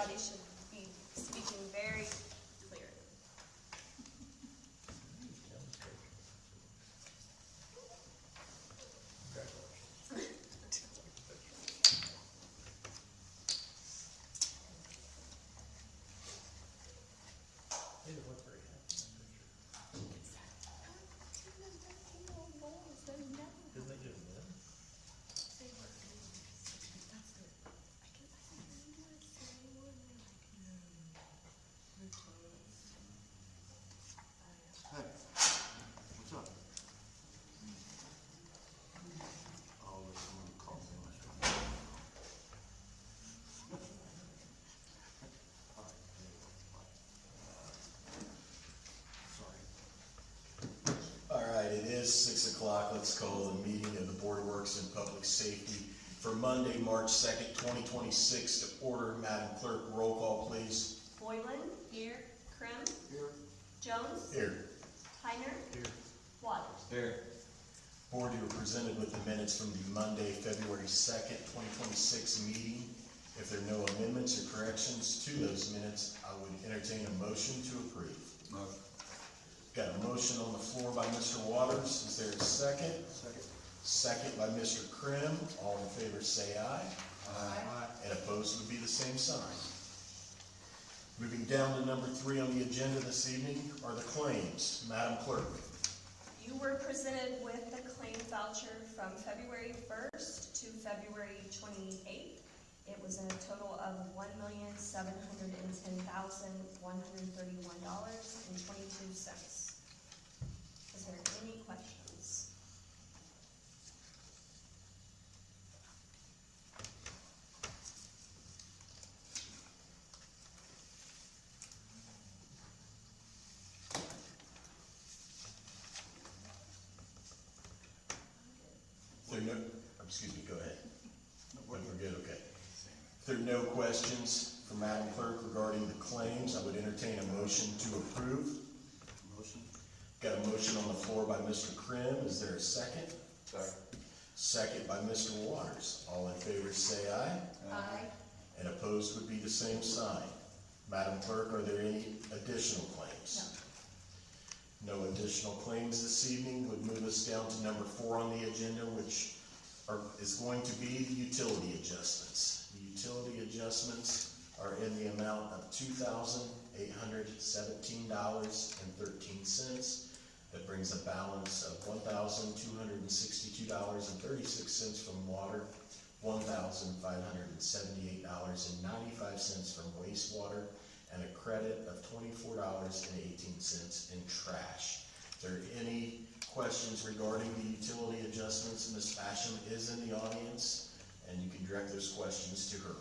everybody should be speaking very clear. Didn't they just win? Hey, what's up? I'll let someone call me myself. All right, there you go. Bye. Sorry. All right, it is 6 o'clock. Let's call the meeting of the Board of Works and Public Safety for Monday, March 2nd, 2026 to order. Madam Clerk, roll call, please. Boylan. Here. Krim. Here. Jones. Here. Tyner. Here. Waters. Here. Board, you are presented with the minutes from the Monday, February 2nd, 2026 meeting. If there are no amendments or corrections to those minutes, I would entertain a motion to approve. Motion. Got a motion on the floor by Mr. Waters. Is there a second? Second. Second by Mr. Krim. All in favor say aye. Aye. And opposed would be the same sign. Moving down to number 3 on the agenda this evening are the claims. Madam Clerk. You were presented with the claim voucher from February 1st to February 28th. It was in a total of $1,710,131.22. Is there any questions? If there are no, excuse me, go ahead. We're good, okay. If there are no questions for Madam Clerk regarding the claims, I would entertain a motion to approve. Motion. Got a motion on the floor by Mr. Krim. Is there a second? Second. Second by Mr. Waters. All in favor say aye. Aye. And opposed would be the same sign. Madam Clerk, are there any additional claims? No additional claims this evening. Would move us down to number 4 on the agenda, which is going to be the utility adjustments. The utility adjustments are in the amount of $2,817.13. That brings a balance of $1,262.36 from water, $1,578.95 from wastewater, and a credit of $24.18 in trash. If there are any questions regarding the utility adjustments, Ms. Basham is in the audience, and you can direct those questions to her.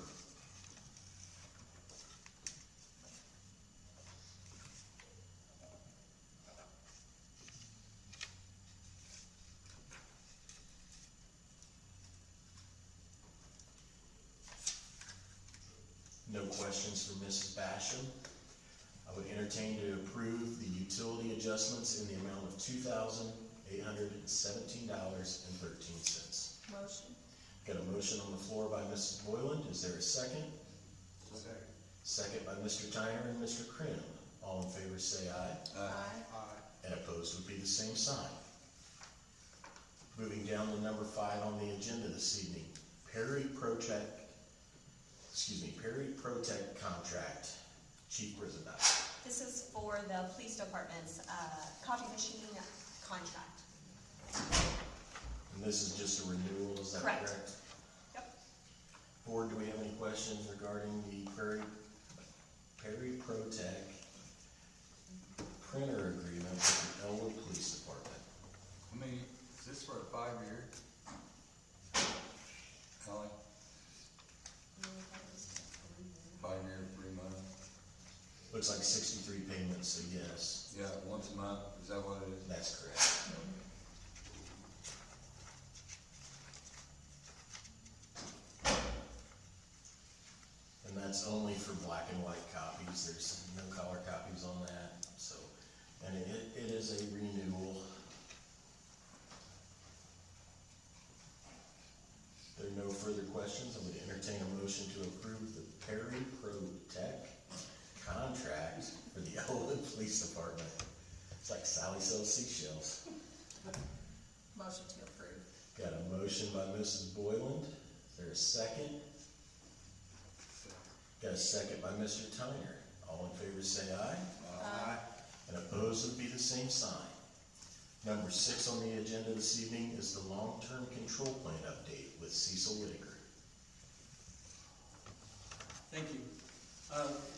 No questions for Mrs. Basham. I would entertain to approve the utility adjustments in the amount of $2,817.13. Motion. Got a motion on the floor by Mrs. Boylan. Is there a second? Second. Second by Mr. Tyner and Mr. Krim. All in favor say aye. Aye. And opposed would be the same sign. Moving down to number 5 on the agenda this evening, Perry Protect contract. Chief Brizendine. This is for the police department's copy machine contract. And this is just a renewal, is that Correct. correct? Yep. Board, do we have any questions regarding the Perry Protect printer agreement with the Elwood Police Department? I mean, is this for a 5-year? Kelly, 5-year, 3 months? Looks like 63 payments, so yes, Yeah, once a month, is that what it is? that's correct. And that's only for black and white copies. There's no color copies on that, so, and it is a renewal. If there are no further questions, I would entertain a motion to approve the Perry Protect It's like Sally sells seashells. Motion to approve. Got a motion by Mrs. Boyland. Is there a second? Got a second by Mr. Tyner. All in favor say aye. Aye. And opposed would be the same sign. Number 6 on the agenda this evening is the long-term control plan update with Cecil Whitaker. Thank you.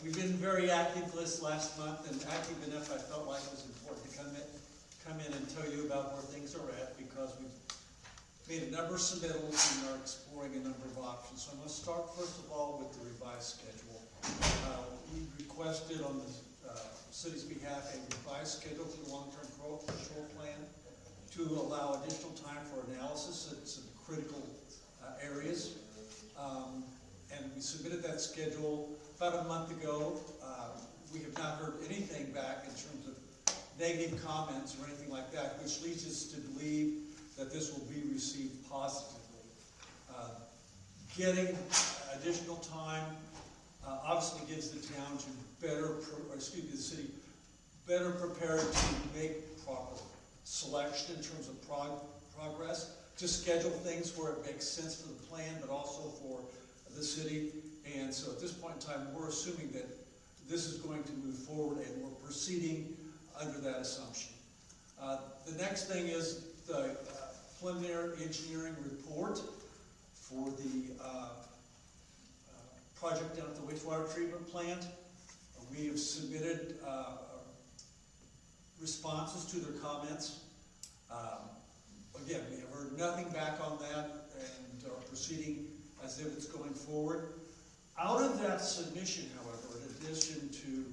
We've been very active this last month, and active enough I felt like it was important to come in and tell you about where things are at, because we've made a number of submittals and are exploring a number of options. So I'm going to start first of all with the revised schedule. We requested on the city's behalf a revised schedule for the long-term control plan to allow additional time for analysis of some critical areas. And we submitted that schedule about a month ago. We have not heard anything back in terms of negative comments or anything like that, which leads us to believe that this will be received positively. Getting additional time obviously gives the town to the city better prepared to make proper selection in terms of progress, to schedule things where it makes sense for the plan, but also for the city. And so at this point in time, we're assuming that this is going to move forward, and we're proceeding under that assumption. The next thing is the preliminary engineering report for the project down at the wastewater treatment plant. We have submitted responses to their comments. Again, we have heard nothing back on that and are proceeding as if it's going forward. Out of that submission, however, in addition to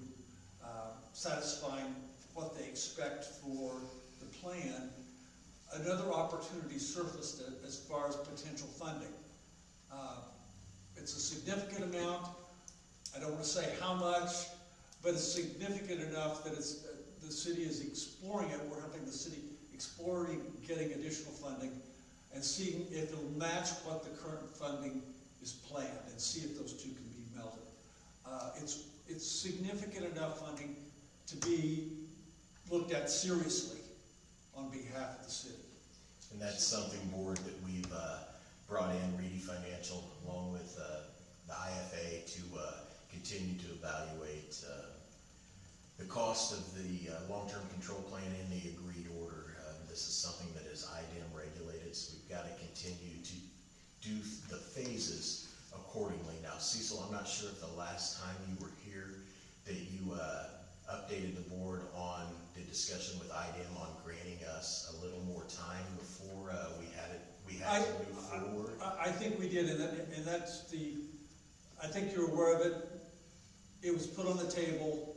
satisfying what they expect for the plan, another opportunity surfaced as far as potential funding. It's a significant amount. I don't want to say how much, but it's significant enough that the city is exploring it. We're helping the city exploring getting additional funding and seeing if it'll match what the current funding is planned, and see if those two can be melded. It's significant enough funding to be looked at seriously on behalf of the city. And that's something, board, that we've brought in Reedy Financial along with the IFA to continue to evaluate the cost of the long-term control plan in the agreed order. This is something that is IDEM regulated, so we've got to continue to do the phases accordingly. Now, Cecil, I'm not sure if the last time you were here that you updated the board on the discussion with IDEM on granting us a little more time before we had to move forward. I think we did, and that's I think you're aware of it. It was put on the table.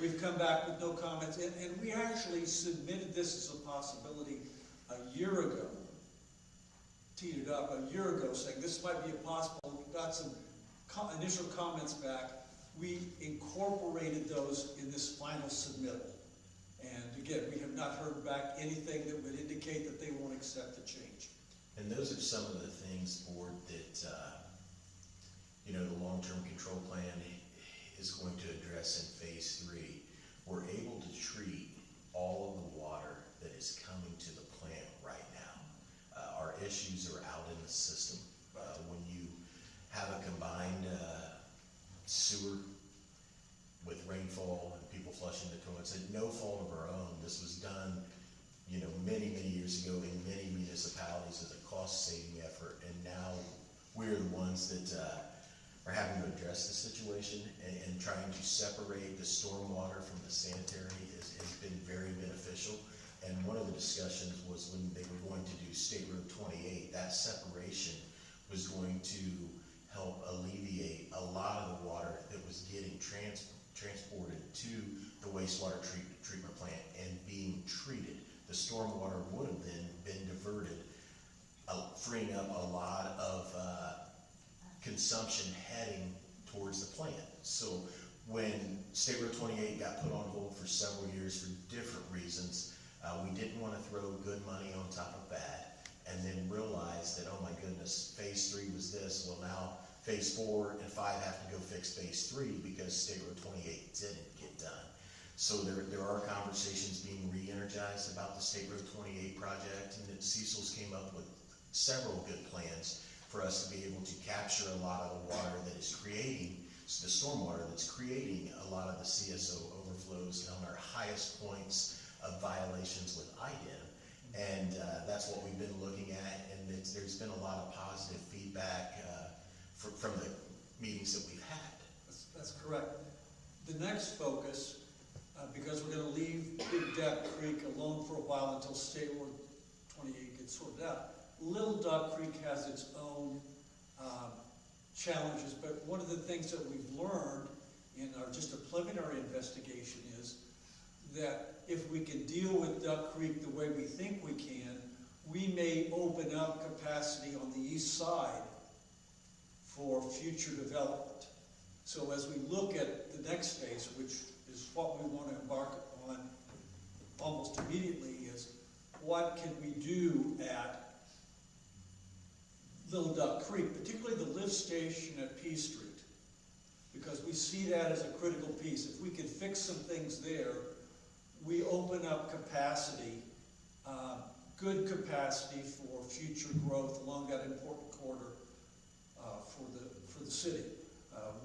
We've come back with no comments, and we actually submitted this as a possibility a year ago. Teed it up a year ago, saying this might be a possible. We got some initial comments back. We incorporated those in this final submittal. And again, we have not heard back anything that would indicate that they won't accept the change. And those are some of the things, board, that the long-term control plan is going to address in phase 3. We're able to treat all of the water that is coming to the plant right now. Our issues are out in the system. When you have a combined sewer with rainfall and people flushing the toilets, at no fault of our own, this was done many, many years ago in many municipalities as a cost-saving effort, and now we're the ones that are having to address the situation, and trying to separate the stormwater from the sanitary has been very beneficial. And one of the discussions was when they were going to do State Road 28, that separation was going to help alleviate a lot of the water that was getting transported to the wastewater treatment plant and being treated. The stormwater would have then been diverted, freeing up a lot of consumption heading towards the plant. So when State Road 28 got put on hold for several years for different reasons, we didn't want to throw good money on top of bad, and then realize that, oh my goodness, phase 3 was this. Well, now phase 4 and 5 have to go fix phase 3 because State Road 28 didn't get done. So there are conversations being re-energized about the State Road 28 project, and that Cecil's came up with several good plans for us to be able to capture a lot of the water that is creating, the stormwater that's creating a lot of the CSO overflows on our highest points of violations with IDEM. And that's what we've been looking at, and there's been a lot of positive feedback from the meetings that we've had. That's correct. The next focus, because we're gonna leave Big Duck Creek alone for a while until State Road 28 gets sorted out. Little Duck Creek has its own challenges, but one of the things that we've learned in our just a preliminary investigation is that if we can deal with Duck Creek the way we think we can, we may open up capacity on the east side for future development. So as we look at the next phase, which is what we want to embark on almost immediately, is what can we do at Little Duck Creek, particularly the lift station at P Street, because we see that as a critical piece. If we can fix some things there, we open up capacity, good capacity for future growth along that important corridor for the city.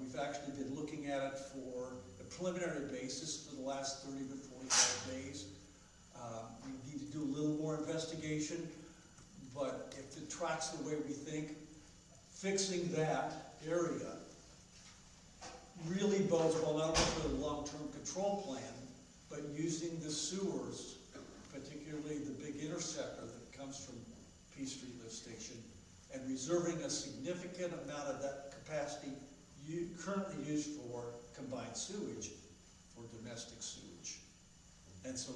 We've actually been looking at it for a preliminary basis for the last 30 to 45 days. We need to do a little more investigation, but if it tracks the way we think, fixing that area really bodes well not only for the long-term control plan, but using the sewers, particularly the big interceptor that comes from P Street Lift Station, and reserving a significant amount of that capacity currently used for combined sewage, for domestic sewage. And so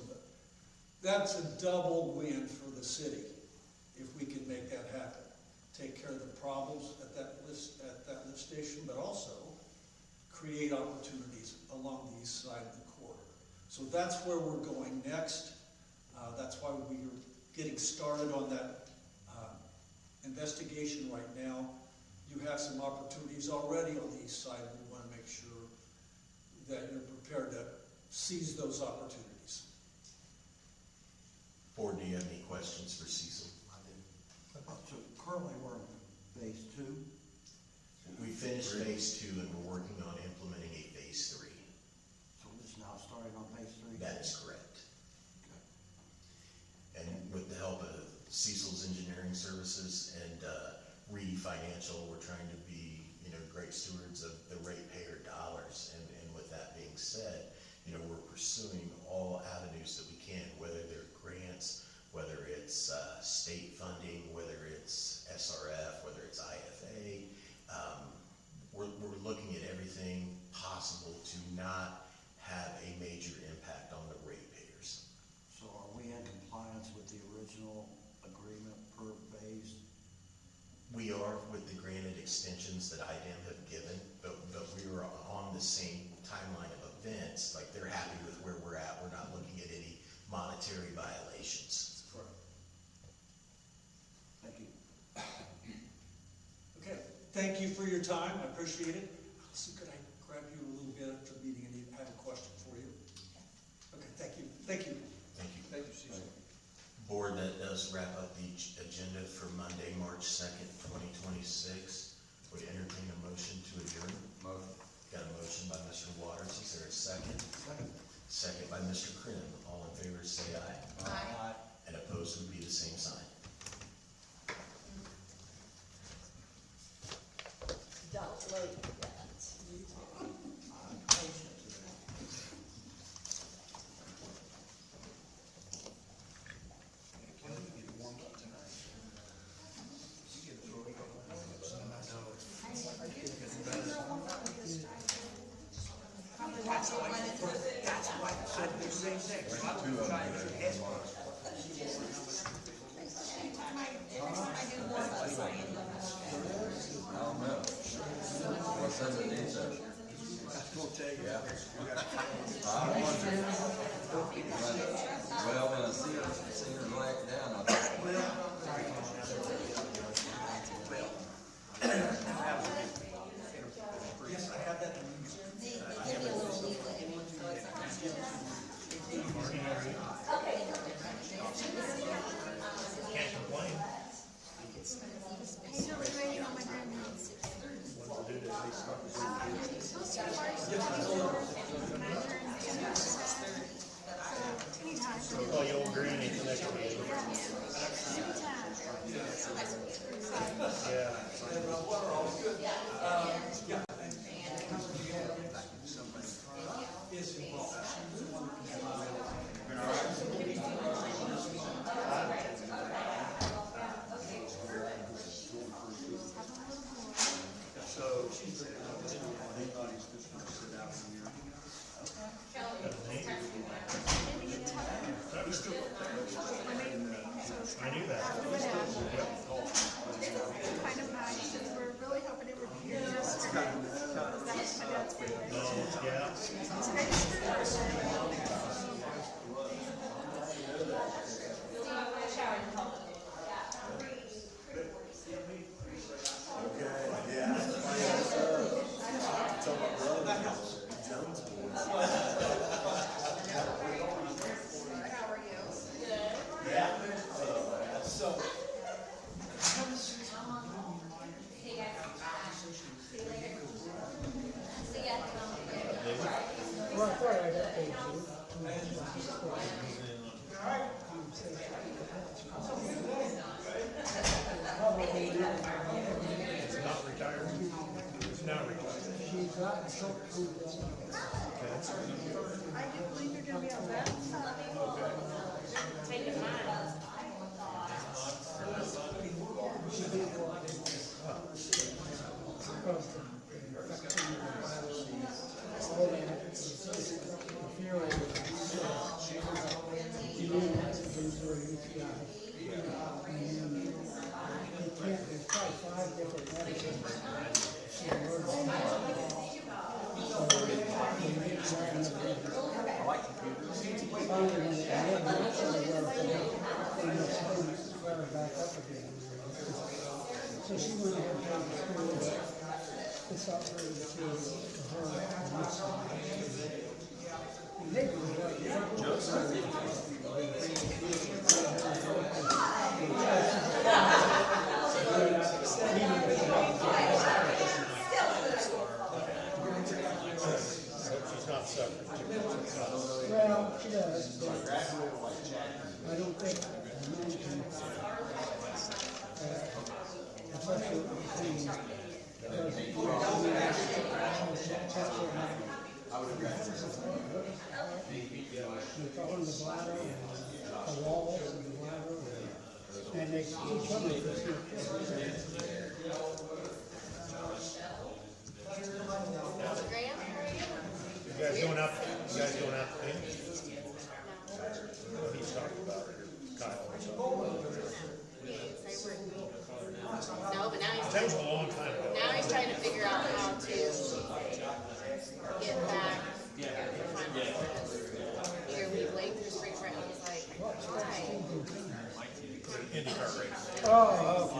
that's a double win for the city if we can make that happen. Take care of the problems at that lift station, but also create opportunities along the east side of the corridor. So that's where we're going next. That's why we're getting started on that investigation right now. You have some opportunities already on the east side, and we want to make sure that you're prepared to seize those opportunities. Board, do you have any questions for Cecil? I do. So currently we're in phase 2. We finished phase 2 and we're working on implementing a phase 3. So we're just now starting on phase 3? That is correct. Okay. And with the help of Cecil's Engineering Services and Reed Financial, we're trying to be, great stewards of the ratepayer dollars. And with that being said, we're pursuing all avenues that we can, whether they're grants, whether it's state funding, whether it's SRF, whether it's IFA. We're looking at everything possible to not have a major impact on the ratepayers. So are we in compliance with the original agreement per phase? We are with the granted extensions that IDEM have given, but we are on the same timeline of events. Like, they're happy with where we're at. We're not looking at any monetary violations. Correct. Thank you. Okay, thank you for your time, I appreciate it. So could I grab you a little bit after the meeting and I have a question for you? Okay, thank you. Thank you. Thank you, Cecil. Board, that does wrap up the agenda for Monday, March 2nd, 2026. Would entertain a motion to adjourn. Motion. Got a motion by Mr. Waters. Is there a second? Second. Second by Mr. Krim. All in favor say aye. Aye. And opposed would be the same sign. Don't load that. I'm patient today. I don't know. What's underneath there? Yeah. I wonder. Well, when I see her lay it down, I thought, Yes, I have that. They give you a little leaflet. I knew that. Kind of nice, and we're really hoping it would be here yesterday. That's my dad's birthday. Oh, yeah. Today's her birthday. How are you? Well, I thought I'd update you. It's not retired. It's now retired. She got short food. I do believe you're gonna be on that side. There's probably 5 different medicines. So she went ahead and told the school that it's up for her. They do She's not suffering too much. well, she does, but I don't think the man can, especially with the pain, because it's all in the bladder and the walls and the bladder, and they keep coming for sure. You guys going out? You guys going out to Phoenix? What he's talking about, Kyle. No, but now That was a long time ago. he's trying to figure out how to get back. Here we blame for spring break. I was like, why? IndyCar race. Oh,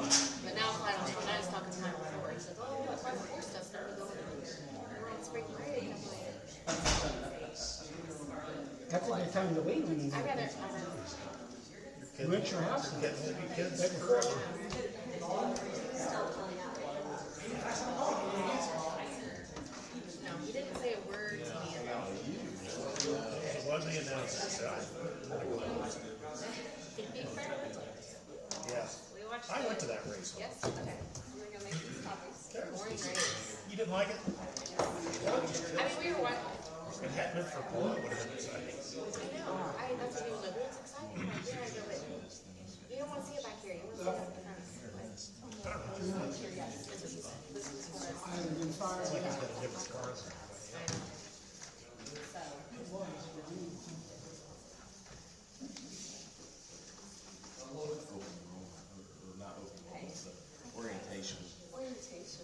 But now when I was talking to my before, he said, oh, that's why the cool stuff started going on. We're on spring break. I'm like, that's a good time to wait when you I gotta, rent your house. Kids, kids. Like before. no, he didn't say a word to me about it. It wasn't the announcement. Yeah. We watched I went to that race. Yes, okay. We're gonna make these copies. Morning race. You didn't like it? I mean, we were watching. If it hadn't been for Paul, it would have been exciting. I know. That's what he was like. Well, it's exciting. I'm like, yeah, I know, but you don't want to see it back here. You want to see it up front. Here, yes. This is for us. I would been fired. It's like he's got a different car.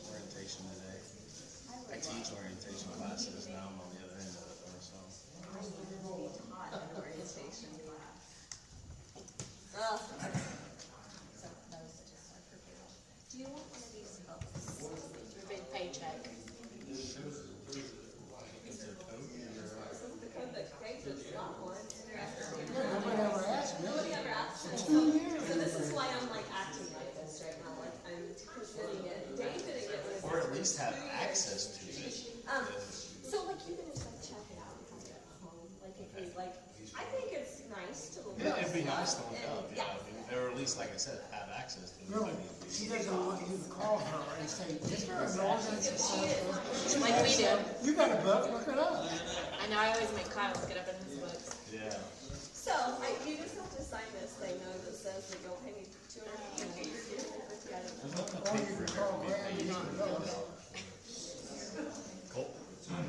Orientation today. I teach orientation classes now. I'm on the other end of it, so. Orientation class. Do you want one of these books? Your big paycheck. This is the code that Craig just got one. Nobody ever asked me. Nobody ever asked me. So this is why I'm like acting like this right now, like I'm presenting it. Dave didn't get one. Or at least have access to it. So like even if I check it out and have it at home, like if we like, I think it's nice to look up. It'd be nice to look And- up, yeah. Or at least, like I said, have access to it. Really, she doesn't want you to call her and say, is there an ordinance that says? Like we do. You got a book, look it up. I know. I always make Kyle look it up in his books. Yeah. So you just have to sign this thing though that says that you'll pay me $250. Or you can call Graham and you can go. Cool. My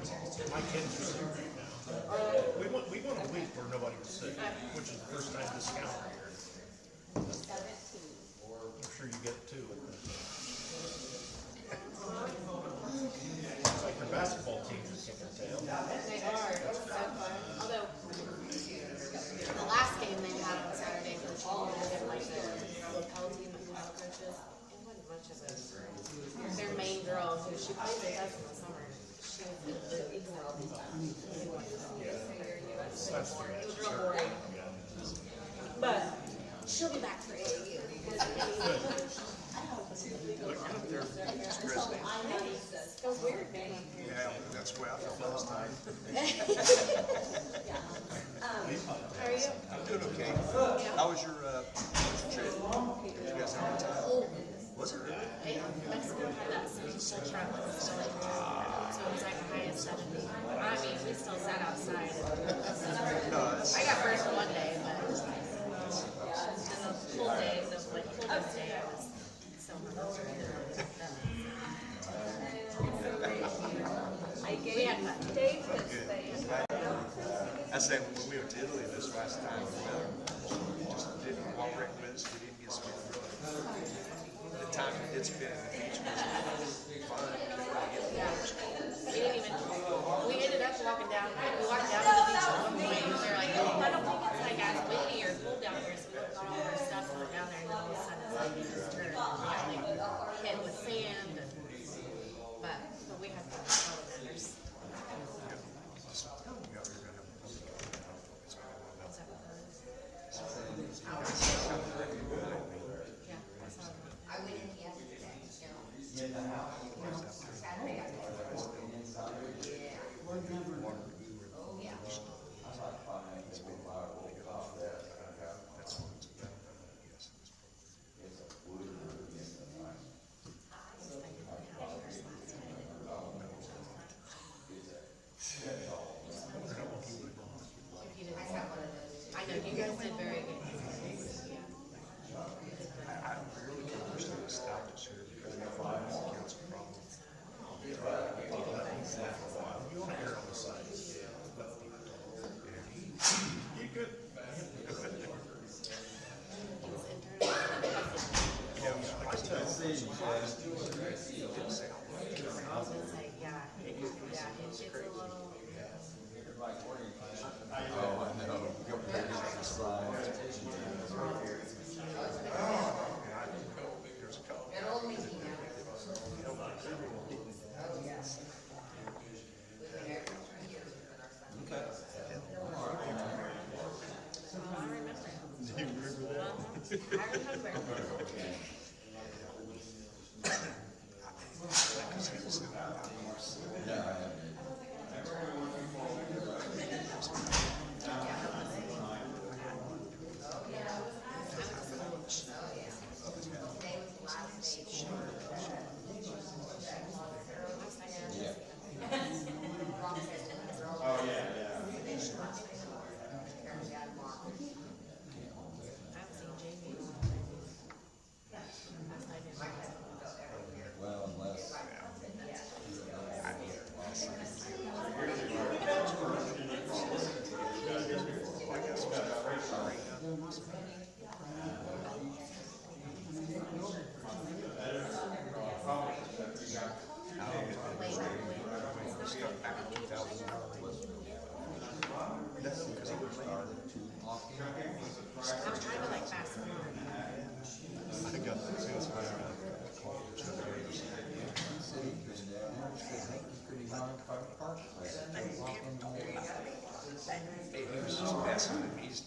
kids are sick right now. We went a week where nobody was sick, which is the first time this calendar year. I'm sure you get it too. It's like your basketball teams are kicking tail. They are, it's so fun. Although, the last game they had on Saturday for the fall, they had like the locale team of football coaches. It wasn't much of a, their main girl, who she played with us in the summer. She was in the Excel. It was real boring. But she'll be back for AAU. Feels weird being up here. Yeah, that's the way I felt last time. How are you? I'm doing okay. How was your trip? Did you guys have a good time? Was it really? Mexico had that super cold front with so it was like a high of 70. I mean, we still sat outside. I got burned one day, but and the cold days of like coldest day, I was so hungry. We had fun. Dave has stayed. I said when we were to Italy this last time, we just didn't walk right with us. We didn't get spent the time we did spend at the beach was fun. Yeah. We didn't even, we ended up walking down, we walked down to the beach at one point, and we were like, oh, I don't think it's like as windy or cold down here, so we got all our stuff and went down there, and then all of a sudden it's like, it just turned, we got like hit with sand, and, but we had fun, that's all that matters. Yeah, that's all. I went in yesterday, so. Oh, yeah. I know, you guys did very good. I really don't understand the stopped us here because we have council problems. You want to err on the side. You good? I was gonna say, yeah, it gets a little. An old meeting now. I remember. I remember.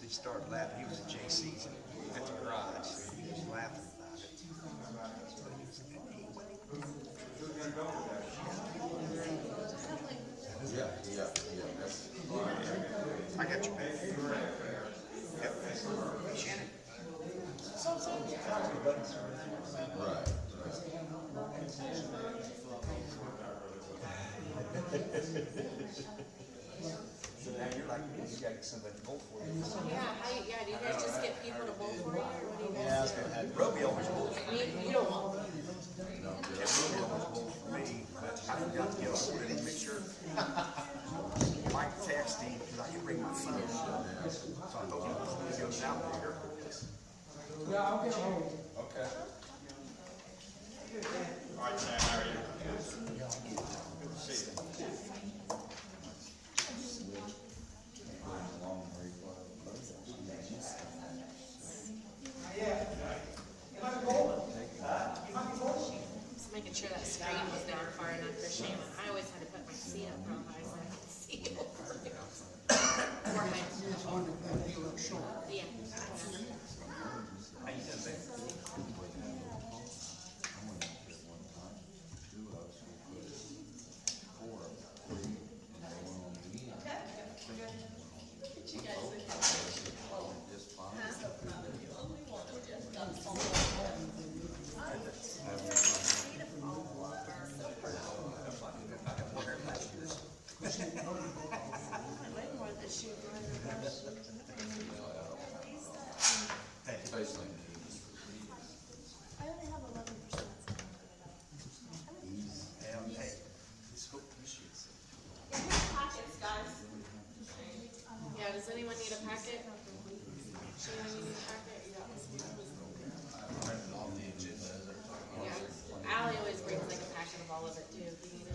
He started laughing. He was at JC's at the garage. So he was laughing about it. I got your back. Yep. Shannon. So now you're like me, you gotta get somebody to bowl for you. Yeah, do you guys just get people to bowl for you, or what do you guys do? Roby always bowls for me. You don't want them. Yeah, Roby always bowls for me, but I forgot to get a swing, make sure. bring my phone. So I hope it goes out there. Yeah, I'll get home. Okay. All right, Sam, how are you? Good to see you. Just making sure that screen was down far enough for Shayna. I always had to put my seat up real high so I could see it. Or high. Just wondered if you look short. Yeah. Yeah, does anyone need a packet? Shayna, you need a packet? All the agendas are talking about. Yeah. Allie always brings like a packet of all of it too, if you need it.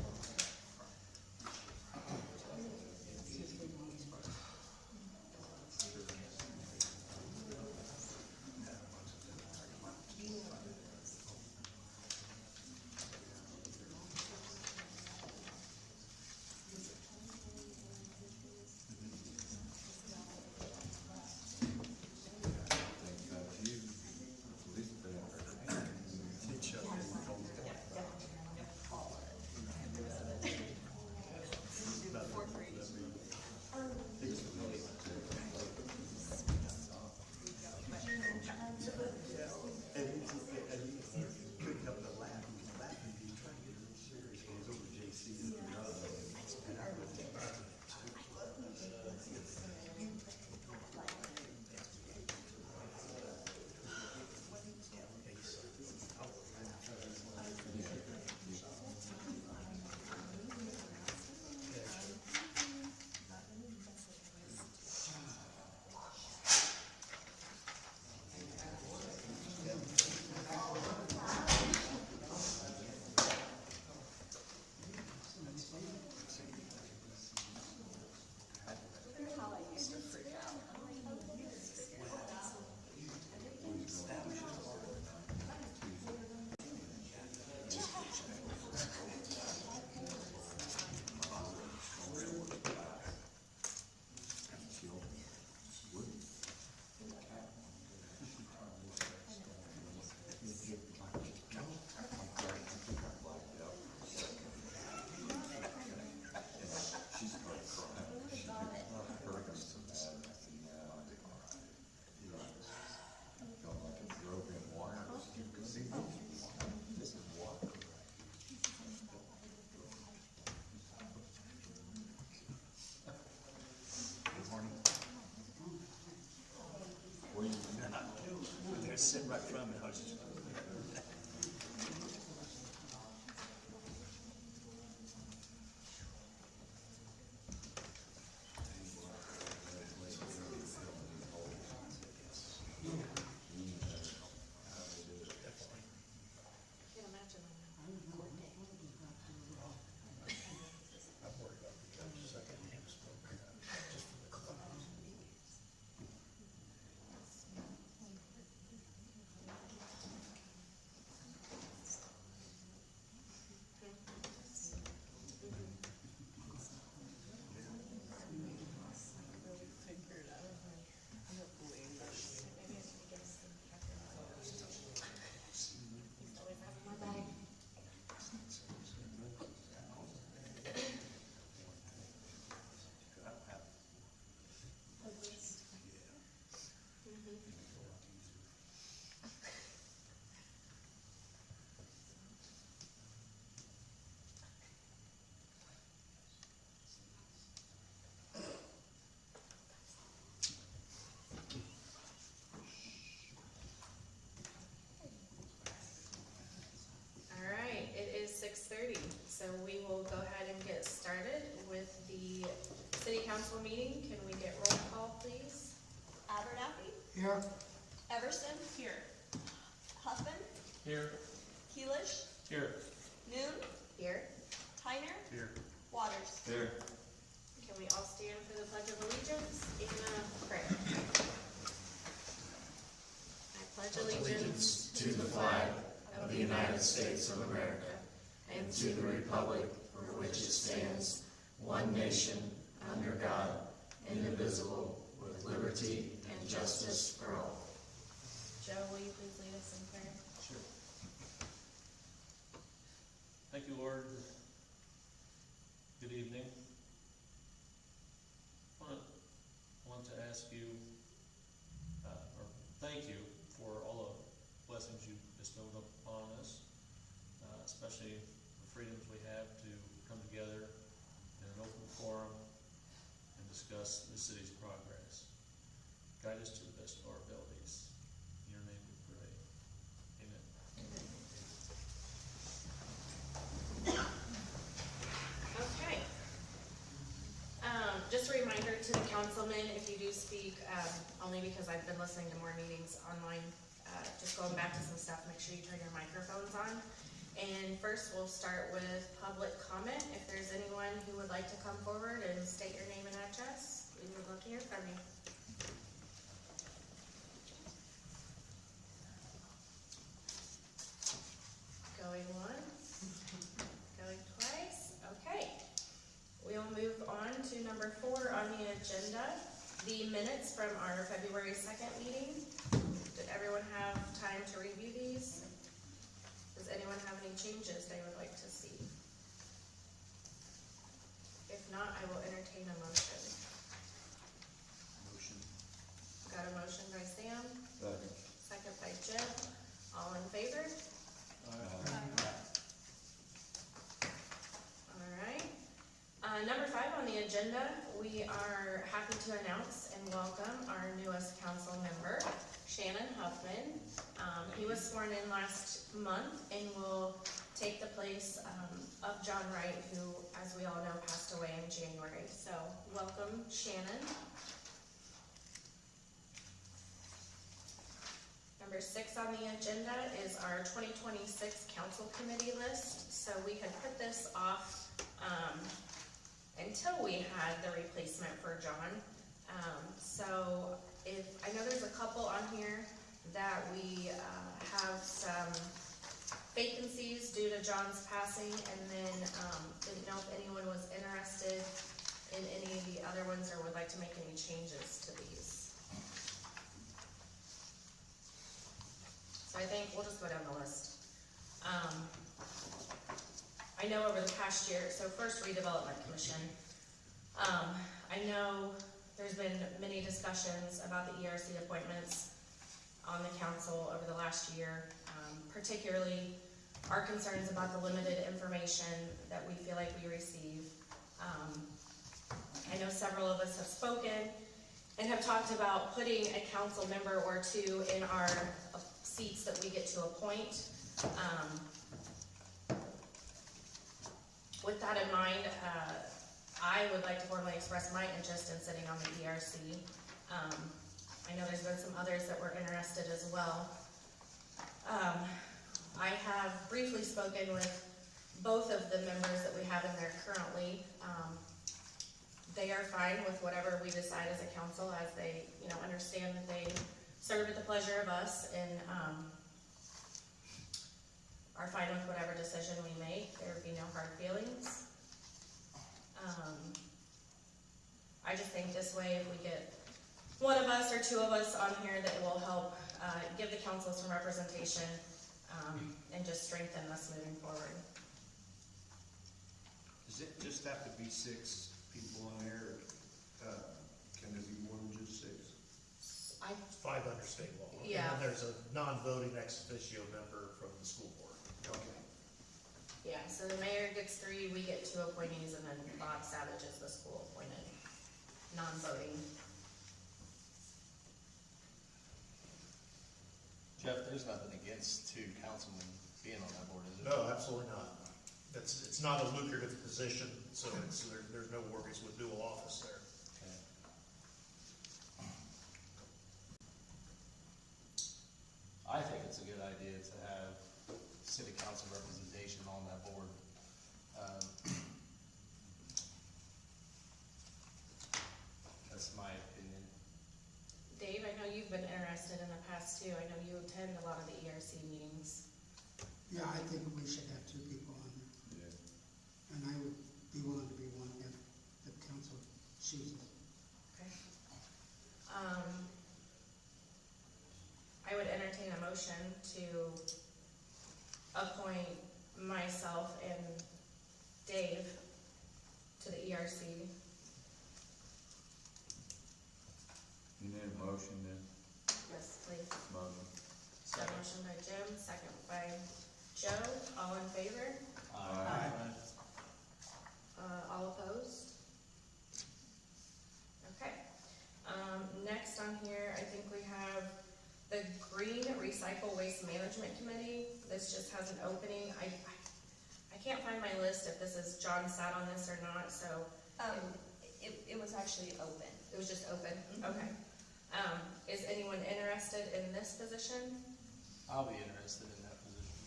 They're sitting right from me. I was just. Can't imagine. council meeting. Can we get roll call, please? Abernathy, Here, Everson, Here. Huffman, Here. Keelish, Here. Noon, Here. Tyner, Here. Waters. Here. Can we all stand for the Pledge of Allegiance and prayer? I pledge allegiance To the flag of the United States of America and to the republic for which it stands, one nation, under God, indivisible, with liberty and justice for all. Joe, will you please lead us in prayer? Sure. Thank you, Lord. Good evening. I want to ask you, or thank you for all the blessings you bestowed upon us, especially the freedoms we have to come together in an open forum and discuss the city's progress. Guide us to the best of our abilities. In your name we pray. Amen. Okay. Just a reminder to the councilmen, if you do speak, only because I've been listening to more meetings online, just going back to some stuff, make sure you turn your microphones on. And first, we'll start with public comment. If there's anyone who would like to come forward and state your name and address, we would love to hear from you. Going once, going twice, okay. We'll move on to number 4 on the agenda, the minutes from our February 2nd meeting. Did everyone have time to review these? Does anyone have any changes they would like to see? If not, I will entertain a motion. Motion. Got a motion by Sam, Second. second by Jim. All in favor? All right. Number 5 on the agenda, we are happy to announce and welcome our newest council member, Shannon Huffman. He was sworn in last month and will take the place of John Wright, who, as we all know, passed away in January. So, welcome, Shannon. Number 6 on the agenda is our 2026 council committee list. So we had put this off until we had the replacement for John. So I know there's a couple on here that we have some vacancies due to John's passing, and then didn't know if anyone was interested in any of the other ones or would like to make any changes to these. So I think we'll just go down the list. I know over the past year, so first redevelopment commission. I know there's been many discussions about the ERC appointments on the council over the last year, particularly our concerns about the limited information that we feel like we receive. I know several of us have spoken and have talked about putting a council member or two in our seats that we get to appoint. With that in mind, I would like to formally express my interest in sitting on the ERC. I know there's been some others that were interested as well. I have briefly spoken with both of the members that we have in there currently. They are fine with whatever we decide as a council, as they, understand that they serve at the pleasure of us and are fine with whatever decision we make. There would be no hard feelings. I just think this way, if we get one of us or two of us on here, that will help give the council some representation and just strengthen us moving forward. Does it just have to be 6 people in there, or can there be more than just 6? It's 5 under state law. Yeah. And then there's a non-voting ex officio member from the school board. Okay. Yeah, so the mayor gets 3, we get 2 appointees, and then Bob Savage is the school appointed, non-voting. Jeff, there's nothing against 2 councilmen being on that board, is there? No, absolutely not. It's not a lucrative position, so there's no worries with dual office there. ask too, I know you attend a lot of the ERC meetings. Yeah, I think we should have two people on there. And I would be willing to be one if the council chooses. Okay. I would entertain a motion to appoint myself and Dave to the ERC. You need a motion then? Yes, please. Motion. Got a motion by Jim, second by Joe, all in favor? Aye. All opposed? Okay. Next on here, I think we have the Green Recycle Waste Management Committee. This just has an opening. I can't find my list if this is, John sat on this or not, so. It was actually open. It was just open? Mhm. Okay. Is anyone interested in this position? I'll be interested in that position.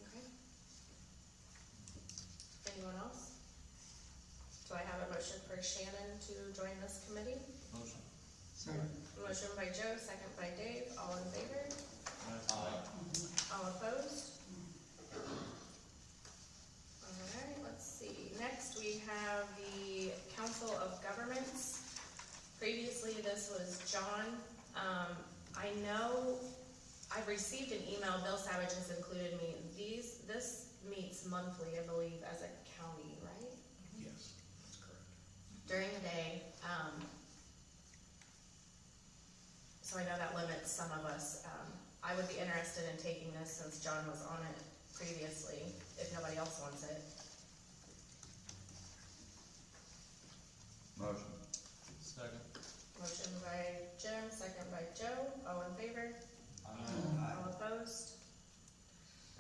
Okay. Anyone else? Do I have a motion for Shannon to join this committee? Motion. Second. Motion by Joe, second by Dave, all in favor? Aye. All opposed? Alright, let's see, next we have the Council of Governments. Previously, this was John. I know I've received an email, Bill Savage has included me, this meets monthly, I believe, as a county, right? Yes, that's correct. During the day, so I know that limits some of us. I would be interested in taking this since John was on it previously, if nobody else wants it. Motion. Second. Motion by Jim, second by Joe, all in favor? All opposed?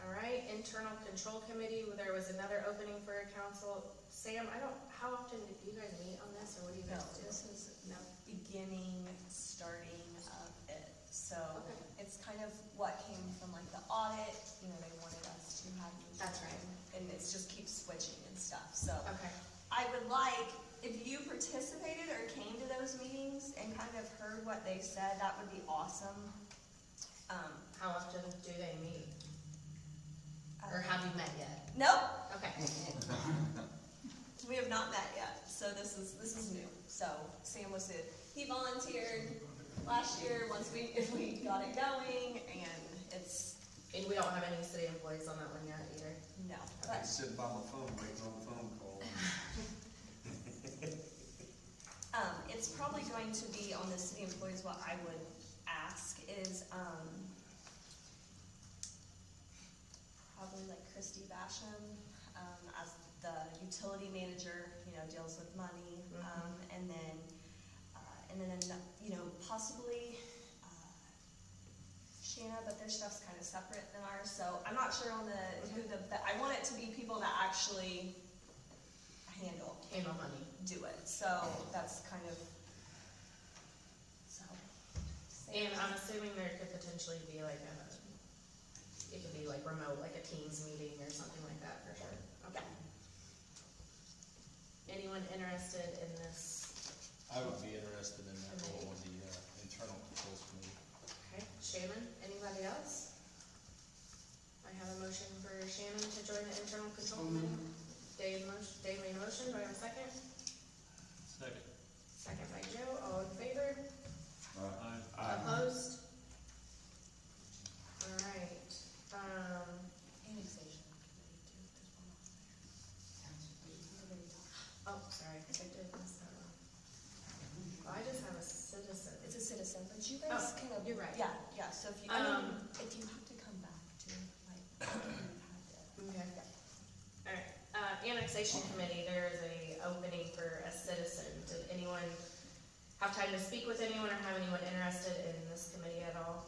Alright, Internal Control Committee, there was another opening for a council. Sam, how often do you guys meet on this, or what do you No, guys do? this is the beginning, starting of it. So Okay. it's kind of what came from like the audit, they wanted us to have. That's right. And it just keeps switching and stuff, so. Okay, I would like, if you participated or came to those meetings and kind of heard what they said, that would be awesome. how often do they meet? Or have you met yet? Nope, Okay, we have not met yet, so this is new. So Sam he volunteered last year if we got it going, and it's, and we don't have any city employees on that one yet either. no. I've But been sitting by my phone, waiting on the phone call. it's probably going to be on the city employees, what I would ask is, probably like Christy Basham, as the utility manager, deals with money, and then, possibly, Shanna, but their stuff's kind of separate than ours, so I'm not sure on I want it to be people that actually handle money. do it, so that's kind of, so. And I'm assuming there could potentially be like it could be like remote, like a Teams meeting or something like that for sure. Okay. Anyone interested in this? I would be interested in that role on the internal controls committee. Okay, Shannon, anybody else? I have a motion for Shannon to join the internal control committee. Dave made a motion, do I have a second? Second. Second by Joe, all in favor? Aye. Opposed? Alright, Annexation. oh, sorry, I did miss that one. Well, I just have a citizen. It's a citizen, but you Oh, guys can. you're right. Yeah, so if you, if you have to come back to, like, you've had to. Okay. Alright, annexation committee, there is a opening for a citizen. Did anyone have time to speak with anyone or have anyone interested in this committee at all?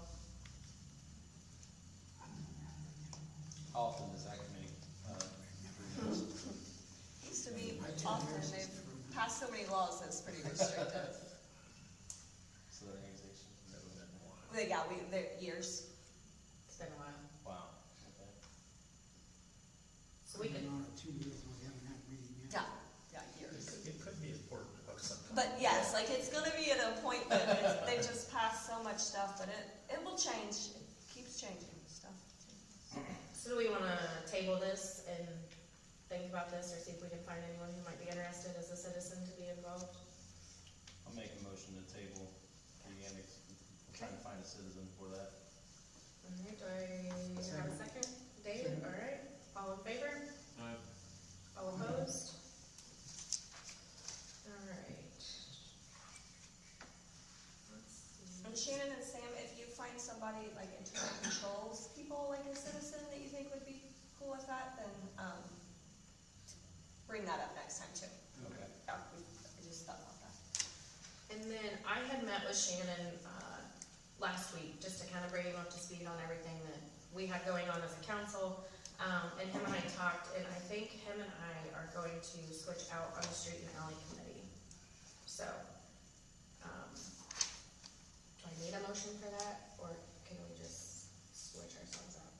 How often does that committee, Used to be often, they've passed so many laws that's pretty restrictive. so the annexation, never been more? They're years. It's been a while. Wow, okay. So we We've can, been on it 2 years and we haven't had a meeting yet. Yeah, years. It could be important to have some But yes, like it's gonna be at a point that they just passed so much stuff, but it will change. It keeps changing stuff. So do we wanna table this and think about this, or see if we can find anyone who might be interested as a citizen to be involved? I'll make a motion to table the annex, trying to find a citizen for that. Alright, do I have a second? Dave, alright, all in favor? All opposed? Alright. Let's see. And Shannon and Sam, if you find somebody like internal controls people, like a citizen that you think would be cool with that, then, bring that up next time too. Okay. Yeah, I just thought about that. And then I had met with Shannon, last week, just to kind of bring him up to speed on everything that we had going on as a council. And him and I talked, and I think him and I are going to switch out on the street and alley committee. So, do I need a motion for that, or can we just switch ourselves out?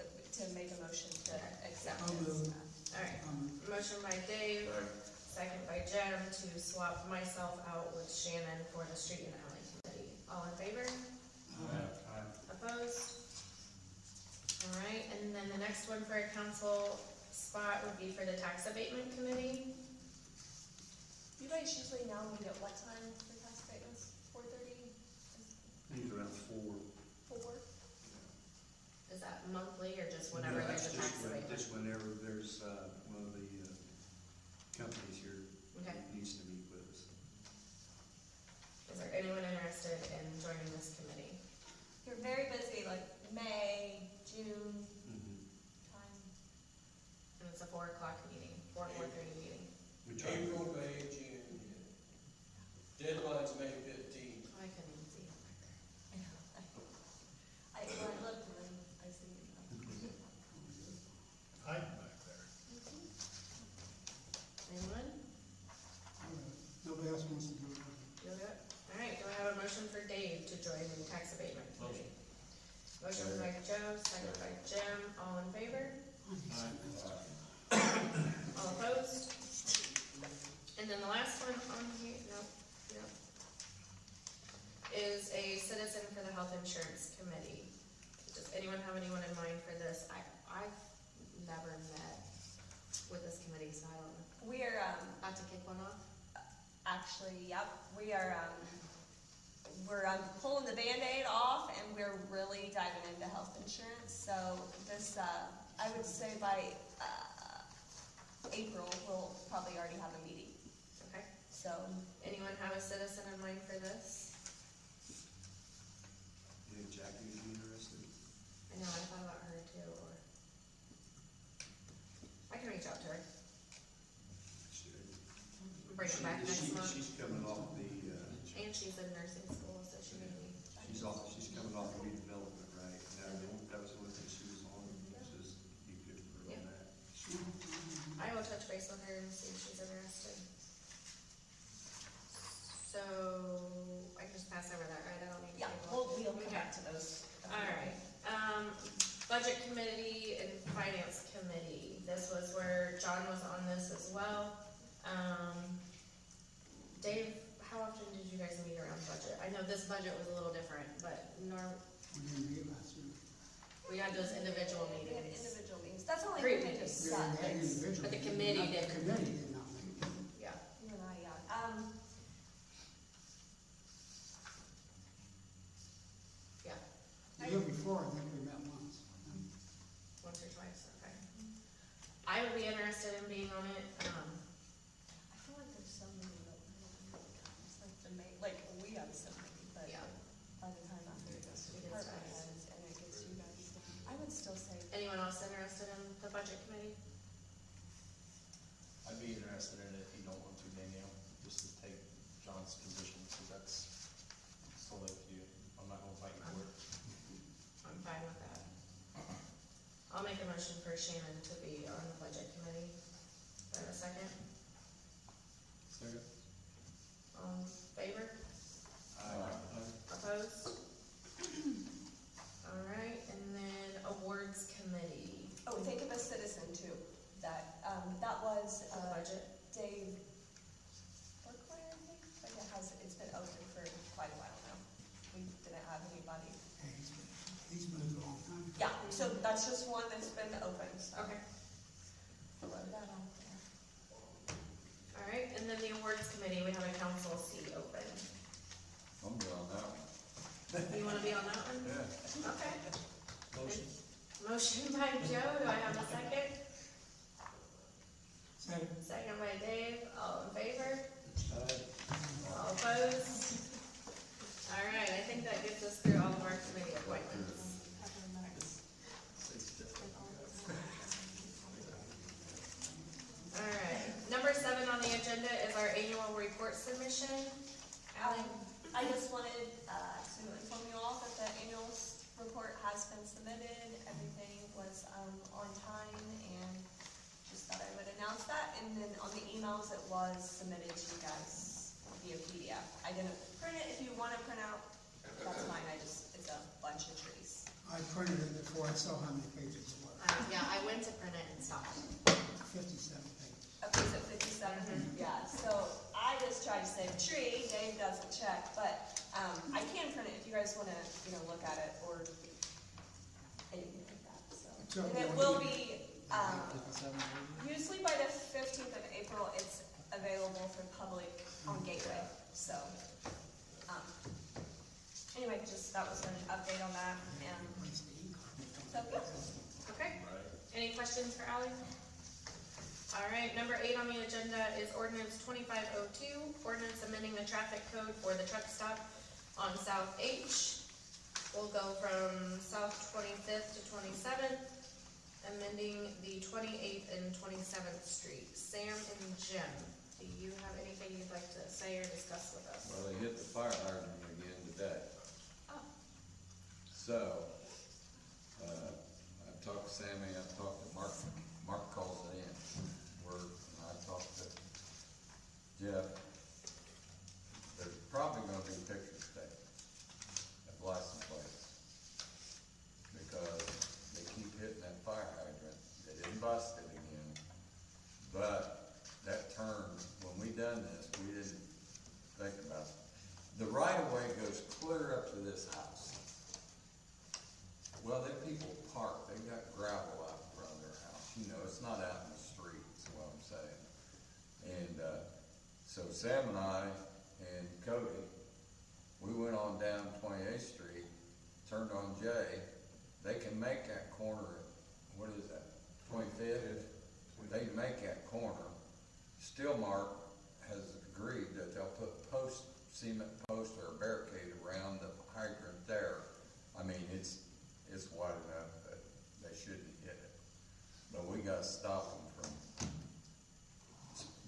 To make a motion to accept I'll this. move. Alright, motion by Dave, second by Jem, to swap myself out with Shannon for the street and alley committee. All in favor? Opposed? Alright, and then the next one for a council spot would be for the tax abatement committee. You guys usually now meet at what time for tax abatements? 4:30? Usually around 4. 4? Is that monthly or just whenever there's a tax abatement? Just whenever there's, one of the, companies here Okay. needs to meet with us. Is there anyone interested in joining this committee? You're very busy, like May, June time. And it's a 4 o'clock meeting, 4:30 meeting. We try to- April, May, June. Deadline's May 15th. I couldn't even see. I looked and then I see. Hide back there. Anyone? Nobody else wants to do it. You'll do it? Alright, do I have a motion for Dave to join the tax abatement committee? Motion by Joe, second by Jim, all in favor? All opposed? And then the last one on here, nope, is a citizen for the health insurance committee. Does anyone have anyone in mind for this? I've never met with this committee, so I don't know. We are, About to kick one off? actually, yep, we are, we're pulling the Band-Aid off and we're really diving into health insurance. So this, I would say by, April, we'll probably already have a meeting. Okay. So, Anyone have a citizen in mind for this? Yeah, Jackie, is you interested? I know, I thought about her too, or. I can reach out to her. Bring it back next month. She's coming off the, And she's in nursing school, so she may be. she's coming off the redevelopment, right? That was one thing she was on, just be good for her on that. I will touch base with her and see if she's interested. So, I can just pass over that, right? I don't need to. yeah, table it. we'll come back to those. Alright, budget committee and finance committee, this was where John was on this as well. Dave, how often did you guys meet around budget? I know this budget was a little different, but We didn't meet last week. we had those individual We had meetings. individual meetings. That's only Group we meetings. just Yeah, set. we had It's- individual. But the meetings, committee not- didn't. The committee did not meet. Yeah, You and I, yeah. yeah, The year before, I think we met once. once or twice, okay. I would be interested in being on it, I feel like there's so many that it's like the main, like we have so many, but Yeah. by the time after it goes to It gets department nice. heads and it gets you guys, I would still say. anyone else interested in the budget committee? I'd be interested in it if you don't want to, Danielle, just to take John's position, because that's still up to you. I'm not gonna fight you for it. I'm fine with that. I'll make a motion for Shannon to be on the budget committee. Do I have a second? Second. All in favor? Opposed? Alright, and then awards committee. Oh, think of a citizen too, that was, For the budget? Dave Burkland, So that's just one that's been opened, so. Okay. Throw that out there. All right, and then the awards committee, we have a council seat open. I'm good on that one. You wanna be on that one? Yeah. Okay. Motion. Motion by Joe, do I have a second? Second. Second by Dave, all in favor? All opposed? All right, I think that gets us through all of our committee appointments. All right, number 7 on the agenda is our annual report submission. Ally? I just wanted, to inform you all that the annual report has been submitted, everything was, on time, and just thought I would announce that, and then on the emails, it was submitted to you guys via PDF. I didn't print it, if you wanna print out, that's fine, it's a bunch of trees. I printed it before I saw how many pages it was. Yeah, I went to print it and stopped. 57 pages. Okay, so 57, yeah, so I just tried to save a tree, Dave doesn't check, but, I can print it if you guys wanna, look at it, or anything like that, so. And it will be, usually by the 15th of April, it's available for public on Gateway, so. Anyway, just, that was an update on that, and, so, yeah. Okay, any questions for Ally? All right, number 8 on the agenda is ordinance 2502, ordinance amending the traffic code for the truck stop on South H. We'll go from South 25th to 27th, amending the 28th and 27th Street. Sam and Jim, do you have anything you'd like to say or discuss with us? Well, they hit the fire hydrant again today. Oh. So, I talked to Sammy, I talked to Mark, Mark calls it in. And I talked to Jeff. There's probably gonna be pictures taken at license plates. Because they keep hitting that fire hydrant. They didn't bust it again. But that turn, when we done this, we didn't think about it. The right of way goes clear up to this house. Well, there people park, they got gravel out in front of their house, it's not out in the street, is what I'm saying. And, so Sam and I and Cody, we went on down 28th Street, turned on Jay, they can make that corner at, what is that, 25th? They can make that corner. Stillmark has agreed that they'll put cement post or a barricade around the hydrant there. I mean, it's wide enough that they shouldn't hit it. But we gotta stop them from,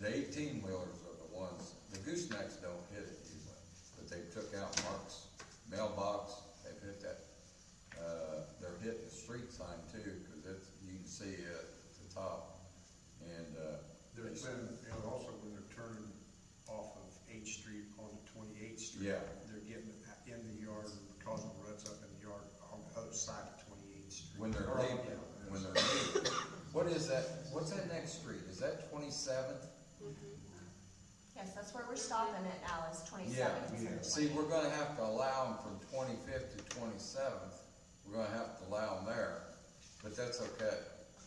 the 18-wheelers are the ones, the goosenecks don't hit it usually, but they took out Mark's mailbox, they've hit that, they're hitting the street sign too, cause you can see it at the top. And, There's been, also when they're turning off of 8th Street onto 28th Street. Yeah. They're getting it in the yard and causing ruts up in the yard on the other side of 28th Street. when they're Or, leaving, what is that, what's that next street, is that 27th? Yes, that's where we're stopping at, Alice, 27th. Yeah, see, we're gonna have to allow them from 25th to 27th, we're gonna have to allow them there, but that's okay,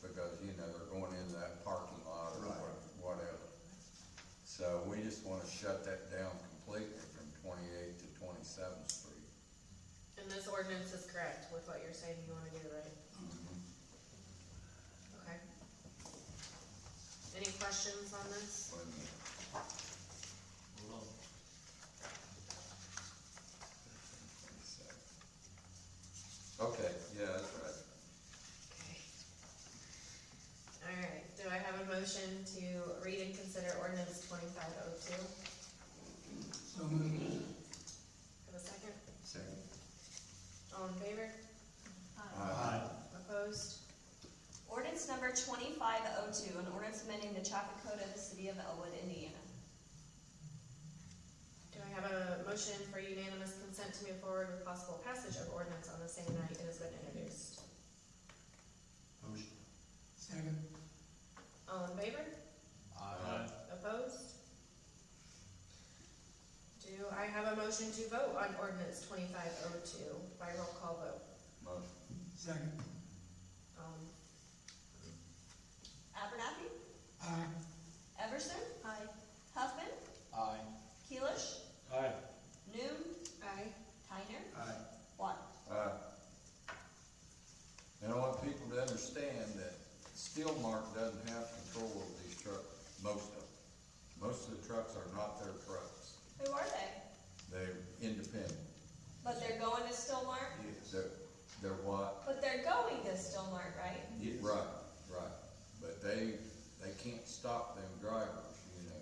because, they're going into that parking lot or whatever. So we just wanna shut that down completely from 28th to 27th Street. And this ordinance is correct with what you're saying you wanna do, right? Okay. Any questions on this? Wait a minute. Hold on. Okay, yeah, that's right. Okay. All right, do I have a motion to read and consider ordinance 2502? So moved. Have a second? Second. All in favor? Aye. Opposed? Ordinance number 2502, an ordinance amending the traffic code of the city of Elwood, Indiana. Do I have a motion for unanimous consent to move forward with possible passage of ordinance on the same night it has been introduced? Motion. Second. All in favor? Aye. Opposed? Do I have a motion to vote on ordinance 2502 by roll call vote? Motion. Second. Abernathy, Aye. Everson. Aye. Huffman, Aye. Keelish, Aye. Noon, Aye. Tyner, Aye. Water. And I want people to understand that Steel Mark doesn't have control of these trucks, most of them. Most of the trucks are not their trucks. Who are they? They're independent. But they're going to Stillmark? They're what? But they're going to Stillmark, right? Right, right. But they can't stop them drivers, you know.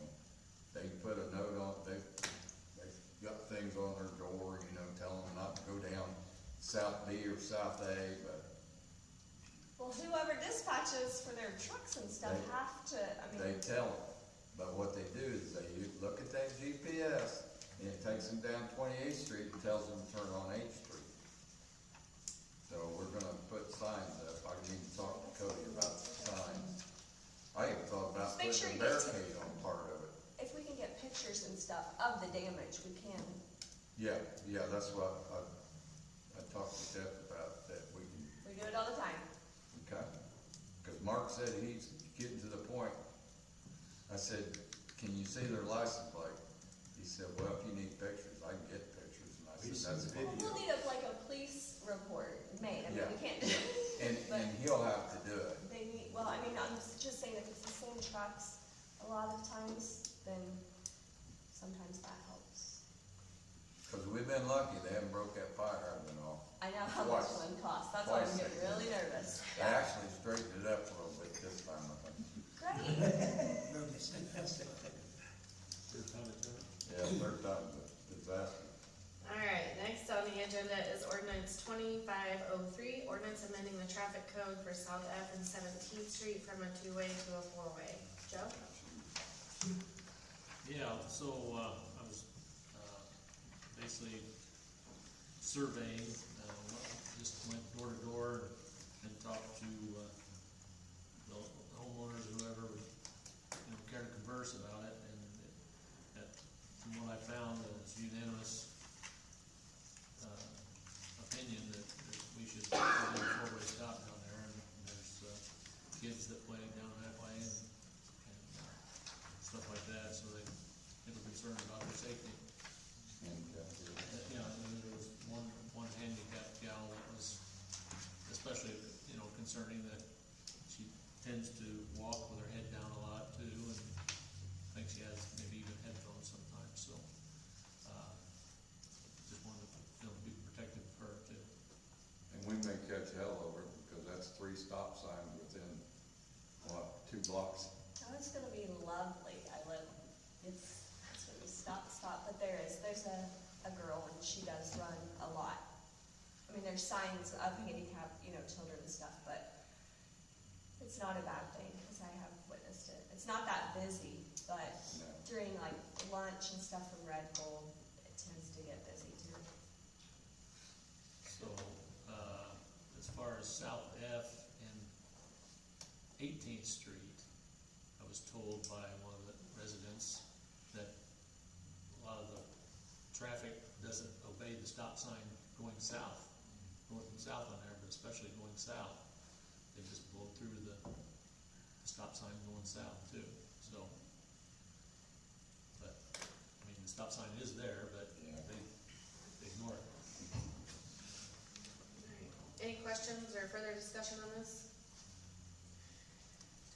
They put a note on, they've got things on their door, you know, telling them not to go down South B or South A, but Well, whoever dispatches for their trucks and stuff They- have to, I they mean, tell them. But what they do is they look at that GPS and it takes them down 28th Street and tells them to turn on 8th Street. So we're gonna put signs up. I need to talk to Cody about the signs. I even thought about Just make sure putting a you get to- barricade on part of it. if we can get pictures and stuff of the damage, we can. Yeah, that's what I talked to Jeff about, that we can, We do it all the time. okay? Cause Mark said he's getting to the point. I said, can you see their license plate? He said, well, if you need pictures, I can get pictures, and I said, that's Well, fine. we'll need like a police report made, I mean, Yeah, we can't. And But he'll have to do it. they need, well, I mean, I'm just saying if it's the same trucks, a lot of times, then sometimes that helps. Cause we've been lucky, they haven't broke that fire hydrant off. I know how much Twice. one costs, that's why I'm Twice. getting really nervous. They actually straightened it up a little bit this time, I think. Great. Third time it's ever. Yeah, third time, but disaster. Alright, next on the agenda is ordinance 2503, ordinance amending the traffic code for South F and 17th Street from a two-way to a four-way. Joe? Yeah, so, I was, basically surveying, just went door to door and talked to, the homeowners, whoever would, care to converse about it, and from what I found, it's unanimous, opinion that we should put in a four-way stop down there, and there's, kids that play down that way and stuff like that, so they were concerned about their safety. And, Yeah, and then there was one handicapped gal that was especially, concerning that she tends to walk with her head down a lot too, and I think she has maybe even headphones sometimes, so, just wanted to, be protective of her too. and we may catch hell over it, because that's 3 stop signs within, 2 blocks. Oh, it's gonna be lovely, it's gonna be stop, but there's a girl and she does run a lot. I mean, there's signs of handicap, children and stuff, but it's not a bad thing, cause I have witnessed it. It's not that busy, but No. during like lunch and stuff from Red Bull, it tends to get busy too. So, as far as South F and 18th Street, I was told by one of the residents that a lot of the traffic doesn't obey the stop sign going south, north and south on there, but especially going south. They just blow through the stop sign going south too, so. But, the stop sign is there, but Yeah. they ignore it. Any questions or further discussion on this?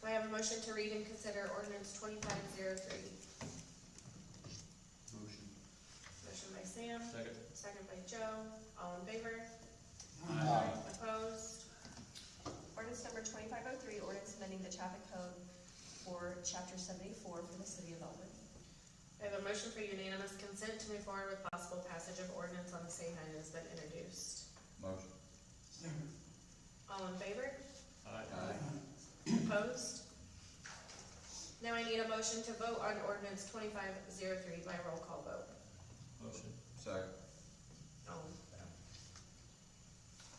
Do I have a motion to read and consider ordinance 2503? Motion. Motion by Sam, Second. second by Joe, all in favor? Aye. Opposed? Ordinance number 2503, ordinance amending the traffic code for chapter 74 for the city of Elwood. I have a motion for unanimous consent to move forward with possible passage of ordinance on the same night as been introduced. Motion. Second. All in favor? Aye. Opposed? Now I need a motion to vote on ordinance 2503 by roll call vote. Motion. Second.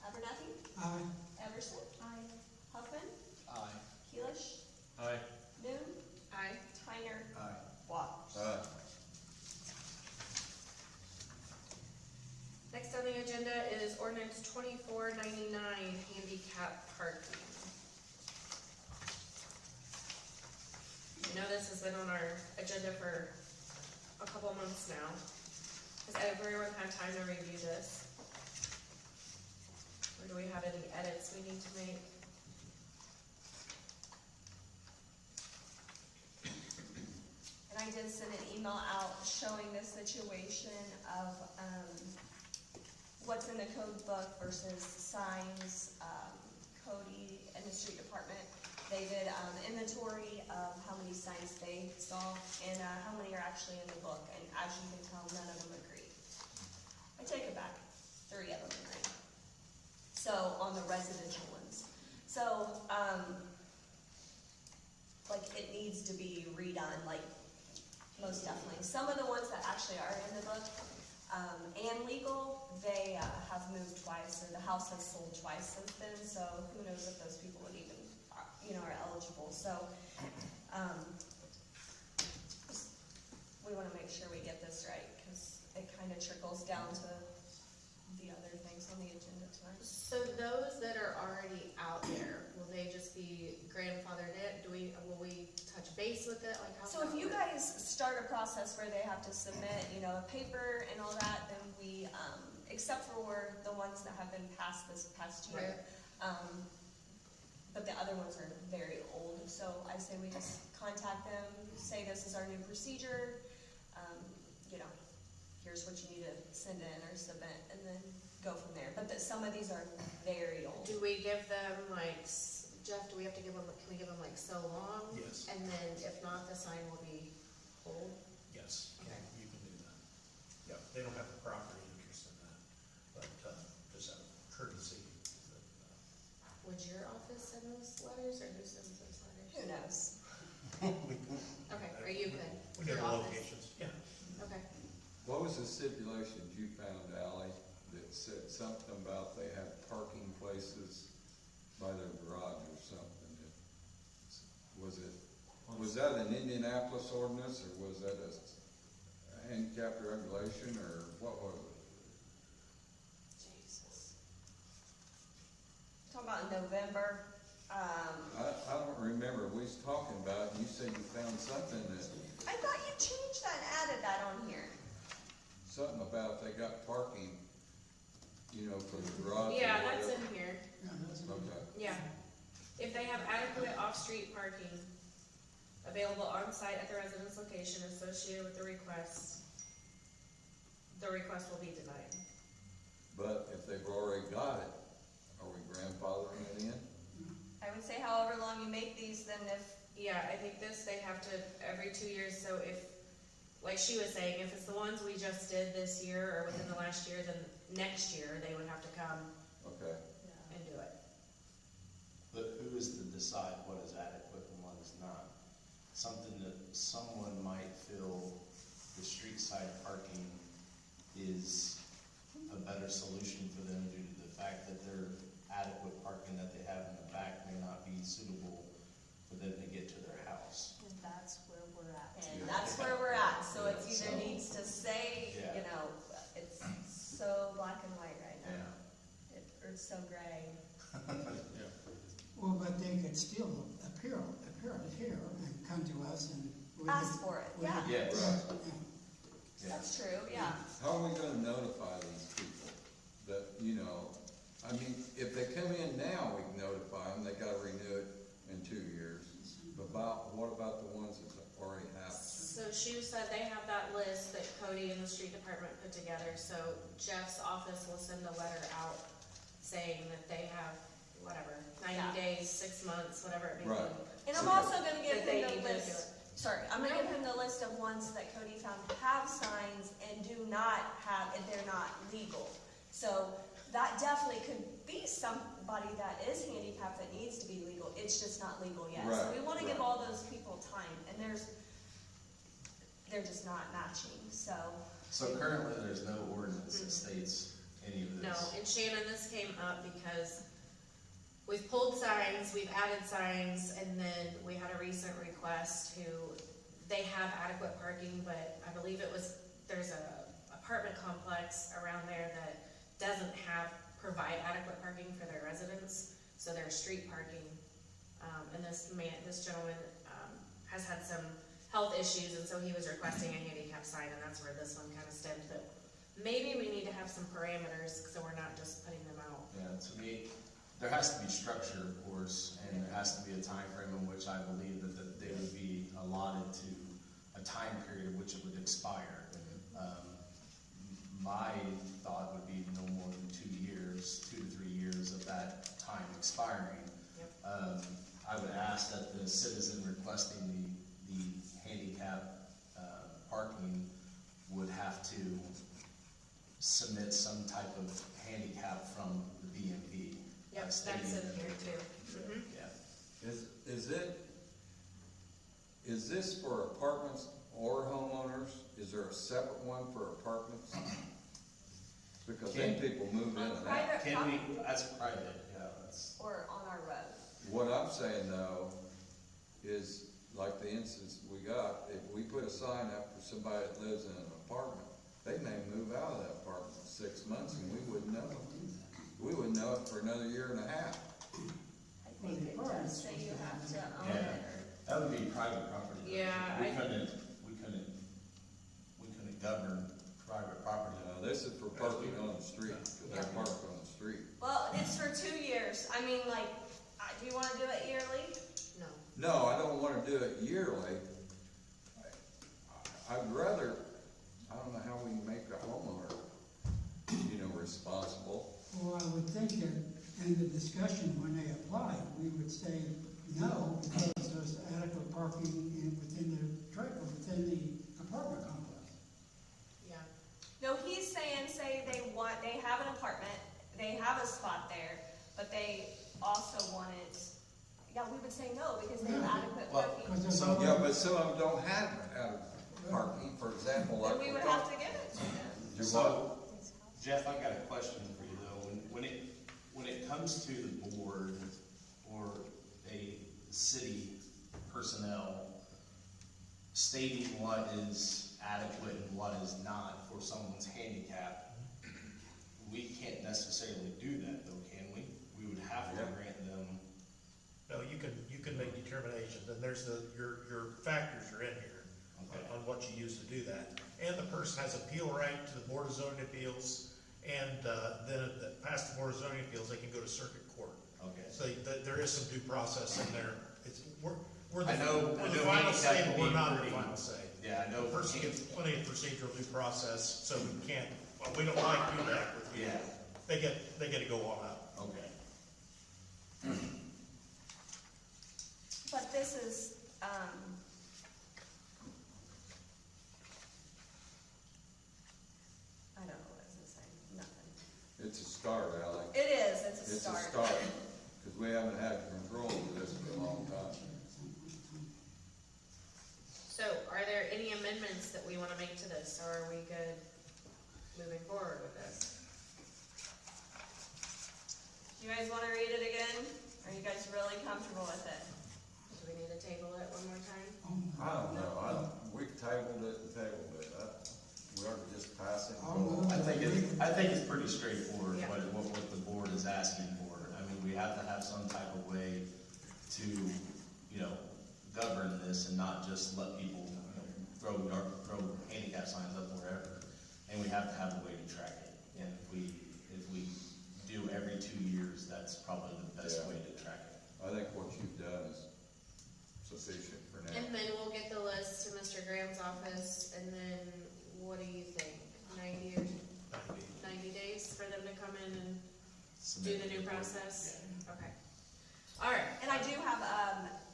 Abernathy, Aye. Everson. Aye. Huffman, Aye. Keelish, Aye. Noon, Aye. Tyner, Aye. Watt. Aye. Next on the agenda is ordinance 2499, handicap parking. know this has been on our agenda for a couple months now. Has everyone had time to review this? Or do we have any edits we need to make? And I did send an email out showing the situation of, what's in the code book versus signs. Cody and the street department, they did, inventory of how many signs they saw and, how many are actually in the book, and as you can tell, none of them agree. I take it back, 3 of them agree. So, on the residential ones. So, like, it needs to be redone, like, most definitely. Some of the ones that actually are in the book, and legal, they, have moved twice, or the house has sold twice since then, so who knows if those people would even, are eligible, so, we wanna make sure we get this right, cause it kinda trickles down to the other things on the agenda tonight. So those that are already out there, will they just be grandfathered in? Will we touch base with it, like how? So if you guys start a process where they have to submit, a paper and all that, then we, except for the ones that have been passed this past year. But the other ones are very old, so I say we just contact them, say this is our new procedure, here's what you need to send in or submit, and then go from there. But some of these are very old. Do we give them Jeff, do we have to give them, can we give them so long? Yes. And then if not, the sign will be old? Yes, Okay. you can do that. Yeah, they don't have a property interest in that, but, just out of courtesy. Would your office send those letters, or who sends those letters? Who knows? Okay, or you could? We your have the office? locations, yeah. Okay. What was the stipulations you found, Ally, that said something about they have parking places by their garage or something? Was that an Indianapolis ordinance, or was that a handicap regulation, or what was it? Jesus. Talking about November, I don't remember, we was talking about it, you said you found something I thought you changed that and added that on here. something about they got parking, for the garage. or Yeah, that's whatever. in here. Yeah, that's in Okay. Yeah. If they have adequate off-street parking available on-site at the residence location associated with the request will be denied. But if they've already got it, are we grandfathering it in? I would say however long you make these, then if, Yeah, I think they have to, every 2 years, so if, like she was saying, if it's the ones we just did this year or within the last year, then next year they would have to come Okay. and do it. But who is to decide what is adequate and what is not? Something that someone might feel the street side parking is a better solution for them due to the fact that their adequate parking that they have in the back may not be suitable for them to get to their house. and that's where we're at. And that's where we're at, so it either So- needs to say, Yeah. it's so black and white right now. Or it's so gray. Well, but they could still appear here and come to us and. we Ask could- for it, we yeah. could- Yes. yeah. That's true, yeah. How are we gonna notify these people that, if they come in now, we can notify them, they gotta renew it in 2 years. But what about the ones that already have? So she said they have that list that Cody and the street department put together, so Jeff's office will send a letter out saying that they have, whatever, 90 Yeah. days, 6 months, whatever it may Right. be. And I'm Okay. also gonna give That they him need the to list, do it. sorry, I'm gonna give him the list of ones that Cody found have signs and do not have, and they're not legal. So that definitely could be somebody that is handicapped that needs to be legal, it's just not legal yet. So Right, we wanna give right. all those people time, and they're just not matching, so. So currently, there's no ordinance that states any of No, this. and Shannon, this came up because we've pulled signs, we've added signs, and then we had a recent request they have adequate parking, but I believe there's a apartment complex around there that doesn't provide adequate parking for their residents, so they're street parking. And this gentleman, has had some health issues, and so he was requesting a handicap sign, and that's where this one kind of stemmed, that maybe we need to have some parameters, so we're not just putting them out. Yeah, to me, there has to be structure, of course, and there has to be a time frame in which I believe that they would be allotted to a time period in which it would expire. My thought would be no more than 2 years, 2 to 3 years of that time expiring. Yep. I would ask that the citizen requesting the handicap parking would have to submit some type of handicap from the BMV. Yep, that's in here too. Mhm. Yeah. Is this for apartments or homeowners? Is there a separate one for apartments? Because then people move in and out. Private Can property we, that's private, yeah, that's. or on our road. What I'm saying though, is like the instance we got, if we put a sign up for somebody that lives in an apartment, they may move out of that apartment in 6 months and we wouldn't know it. We wouldn't know it for another year and a half. I think it does say you have to own Yeah. it or. That would be private property. Yeah, We couldn't govern private property. This is for parking on the street, because they park on the street. Well, it's for 2 years. I mean, like, do you wanna do it yearly? No. No, I don't wanna do it yearly. I'd rather, I don't know how we can make a homeowner, responsible. Well, I would think that in the discussion when they apply, we would say no, because there's adequate parking within within the apartment complex. Yeah. No, he's saying, say they have an apartment, they have a spot there, but they also want it, yeah, we would say no, because they have adequate Well, parking. Because there's Yeah, already- but some of them don't have adequate parking, for example, like. Then we would we're have talking- to give it to them. So, Jeff, I got a question for you though. When it comes to the board or a city personnel stating what is adequate and what is not for someone's handicap, we can't necessarily do that though, can we? We would have to grant them. No, you can make determinations, and there's your factors are in here on what you use to do that. And the person has appeal right to the Board of Zoning Appeals, and then if they pass the Board of Zoning Appeals, they can go to circuit court. Okay. So there is some due process in there. We're I know the final say, handicap but can we're be not the pretty- final say. Yeah, I know. The person gets plenty of procedural due process, so we can't, well, we don't like to do that with you. Yeah. They get to go on up. Okay. But this is, I don't know what I was gonna say, nothing. It's a start, Ally. It is, it's a It's a start. start, because we haven't had control of this for a long time. So are there any amendments that we want to make to this, or are we good moving forward with this? Do you guys wanna read it again? Are you guys really comfortable with it? Do we need to table it one more time? I don't know, we tabled it and tabled it, we ought to just pass it. I'll move. I think it's pretty straightforward, Yeah. what the board is asking for. I mean, we have to have some type of way to, govern this and not just let people, throw handicap signs up wherever. And we have to have a way to track it. And if we do every 2 years, that's probably the best Yeah. way to track it. I think what you've done is sufficient for now. And then we'll get the list to Mr. Graham's office, and then what do you think? 90 days for them to come in and do the new process? Okay. All right. And I do have,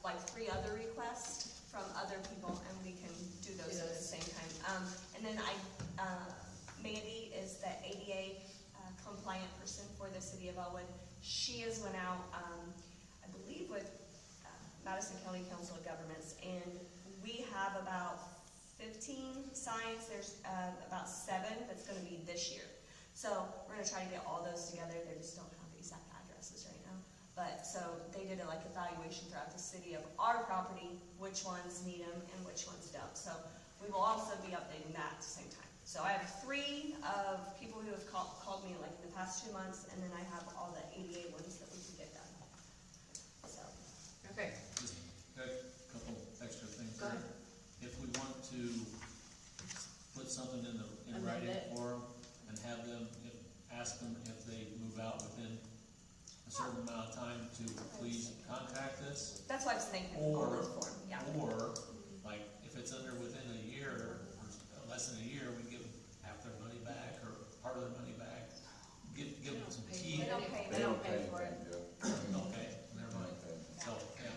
like 3 other requests from other people, and we can do those at the same time. And then Mandy is the ADA compliant person for the city of Elwood. She has went out, I believe with Madison County Council of Governments, and we have about 15 signs. There's about 7 that's gonna be this year. So we're gonna try to get all those together. They just don't have the exact addresses right now. But so they did a evaluation throughout the city of our property, which ones need them and which ones don't. So we will also be updating that at the same time. So I have 3 of people who have called me like in the past 2 months, and then I have all the ADA ones that we can get done. So. Okay. Just a couple extra things to put something in Amend writing it. for them and have them, ask them if they move out within a certain amount of time to please contact us? That's why I was thinking Or, on this form, yeah. or, like, if it's under within a year, or less than a year, we give them half their money back, or part of their money back. Give them some They teeth. don't pay for it. Okay, never mind. So, yeah.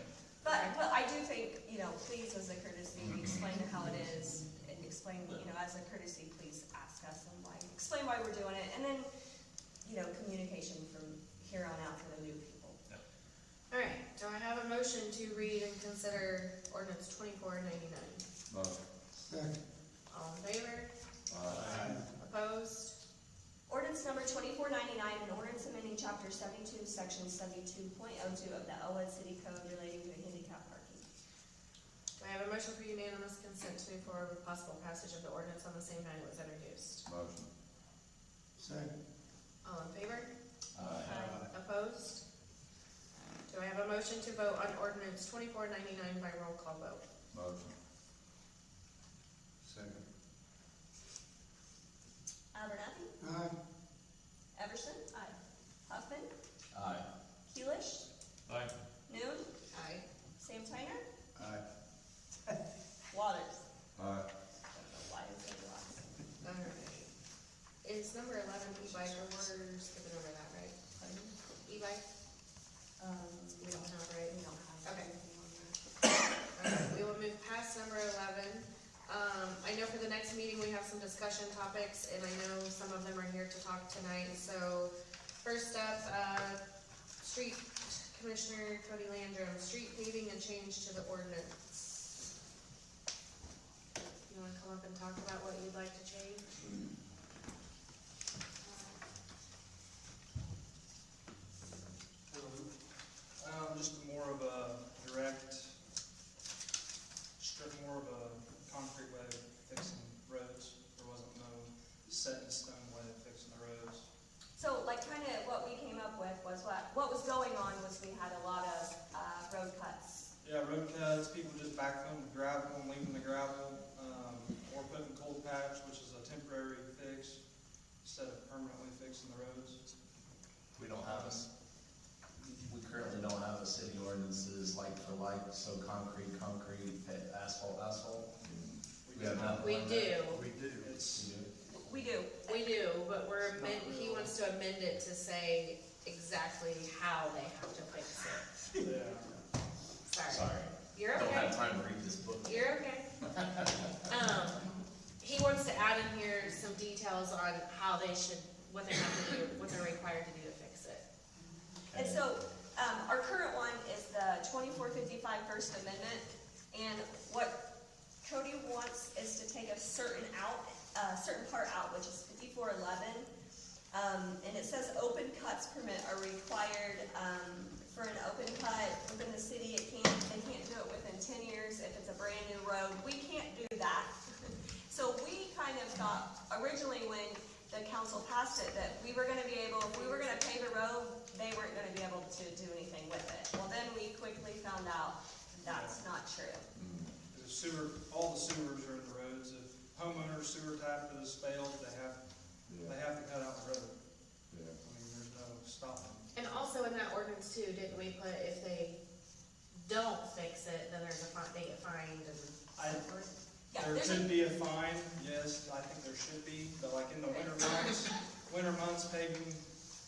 But I do think, you know, please, as a courtesy, explain how it is, explain, you know, as a courtesy, please ask us and why, explain why we're doing it, and then, you know, communication from here on out for the new people. Alright, do I have a motion to read and consider ordinance 2499? Motion. Second. All in favor? Aye. Opposed? Ordinance number 2499, an ordinance amending chapter 72, section 72.02 of the Elwood City Code relating to handicap parking. Do I have a motion for unanimous consent to move forward with possible passage of the ordinance on the same night it was introduced? Motion. Second. All in favor? Aye. Opposed? Do I have a motion to vote on ordinance 2499 by roll call vote? Motion. Second. Abernathy? Aye. Everson? Aye. Huffman? Aye. Keelish? Aye. Noon? Aye. Sam Tyner? Aye. Waters? Aye. Why is it last? Alright. Is number 11 e-bike, or we're skipping over that, right? E-bike? We don't have, right? We don't have Okay. anything on there. Alright, we will move past number 11. I know for the next meeting, we have some discussion topics, and I know some of them are here to talk tonight, so first up, Street Commissioner Cody Landrum, street paving and change to the ordinance. You wanna come up and talk about what you'd like to change? Just more of a direct, more of a concrete way of fixing roads. There wasn't no set in stone way of fixing the roads. So like kind of what we came up with was what was going on was we had a lot of road cuts. Yeah, road cuts, people just backfilling the gravel and leaving the gravel, or putting cold patch, which is a temporary fix, instead of permanently fixing the roads. We don't have we currently don't have a city ordinances like for like, so concrete, asphalt. We have nothing We like do. that. We do. It's, We do. We do, but he wants to amend it to say exactly how they have to fix it. yeah. Sorry. Sorry. You're I don't okay. have time to read this book. You're okay. He wants to add in here some details on how they should, what they have to do, what they're required to do to fix it. And so, our current one is the 2455 First Amendment, and what Cody wants is to take a certain part out, which is 5411. And it says open cuts permit are required, for an open cut within the city. They can't do it within 10 years if it's a brand new road. We can't do that. So we kind of thought, originally when the council passed it, that we were gonna be able, if we were gonna pave a road, they weren't gonna be able to do anything with it. Well, then we quickly found out that's not true. The sewer, all the sewers are in the roads. If homeowners' sewer tap is failed, they have to cut out the road. Yeah. I mean, there's no stopping. And also in that ordinance too, didn't we put if they don't fix it, then there's they get fined and. Yeah, There there's could a, be a fine, yes, I think there should be, but like in the winter months paving,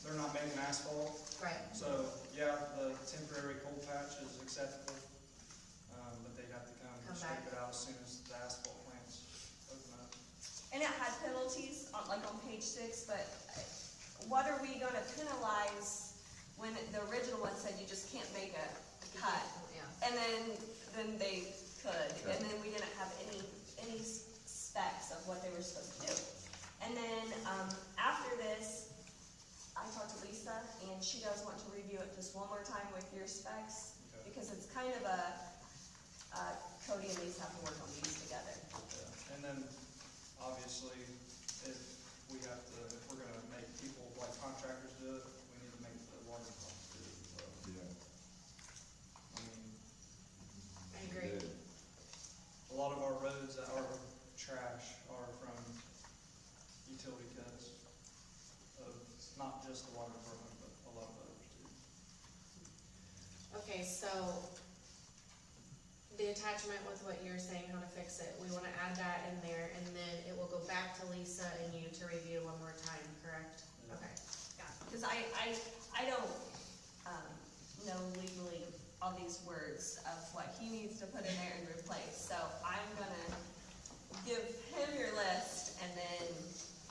they're not making asphalt. Right. So, yeah, the temporary cold patch is acceptable, but they'd have to come back. straight it out as soon as the asphalt plants open up. and it had penalties, like on page 6, but what are we gonna penalize when the original one said you just can't make a cut? Yeah. And then they could, and then we didn't have any specs of what they were supposed to do. And then, after this, I talked to Lisa, and she does want to review it just one more time with your specs, Okay. because it's kind of a, Cody and Lisa have to work on these together. And then, obviously, if we're gonna make people, like contractors do it, we need to make the water department do it as well. Yeah. I mean, I agree. a lot of our roads that are so the attachment with what you're saying, how to fix it, we wanna add that in there, and then it will go back to Lisa and you to review one more time, correct? Okay. Yeah, because I don't, know legally all these words of what he needs to put in there and replace, so I'm gonna give him your list and then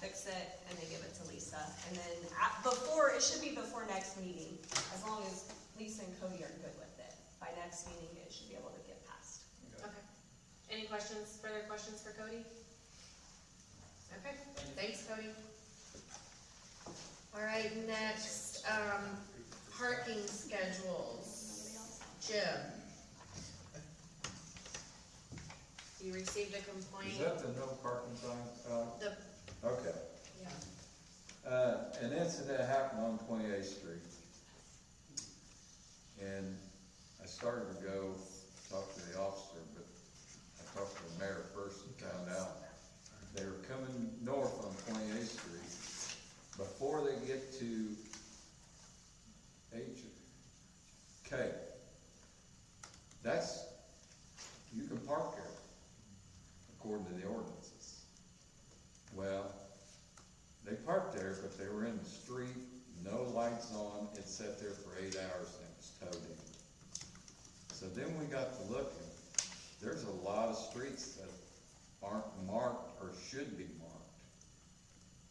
fix it and then give it to Lisa, and then it should be before next meeting, as long as Lisa and Cody are good with it. By next meeting, it should be able to get passed. Okay. Any questions, further questions for Cody? Okay, thanks, Cody. All right, next, parking schedules. Jim. You received a complaint. Is that the no parking sign? The, Okay. yeah. An incident happened on 28th Street. And I started to go talk to the officer, but I talked to the mayor first and found out they were coming north on 28th Street. Before they get to K, you can park there, according to the ordinances. Well, they parked there, but they were in the street, no lights on, it sat there for 8 hours and it was towed in. So then we got to looking, there's a lot of streets that aren't marked or should be marked.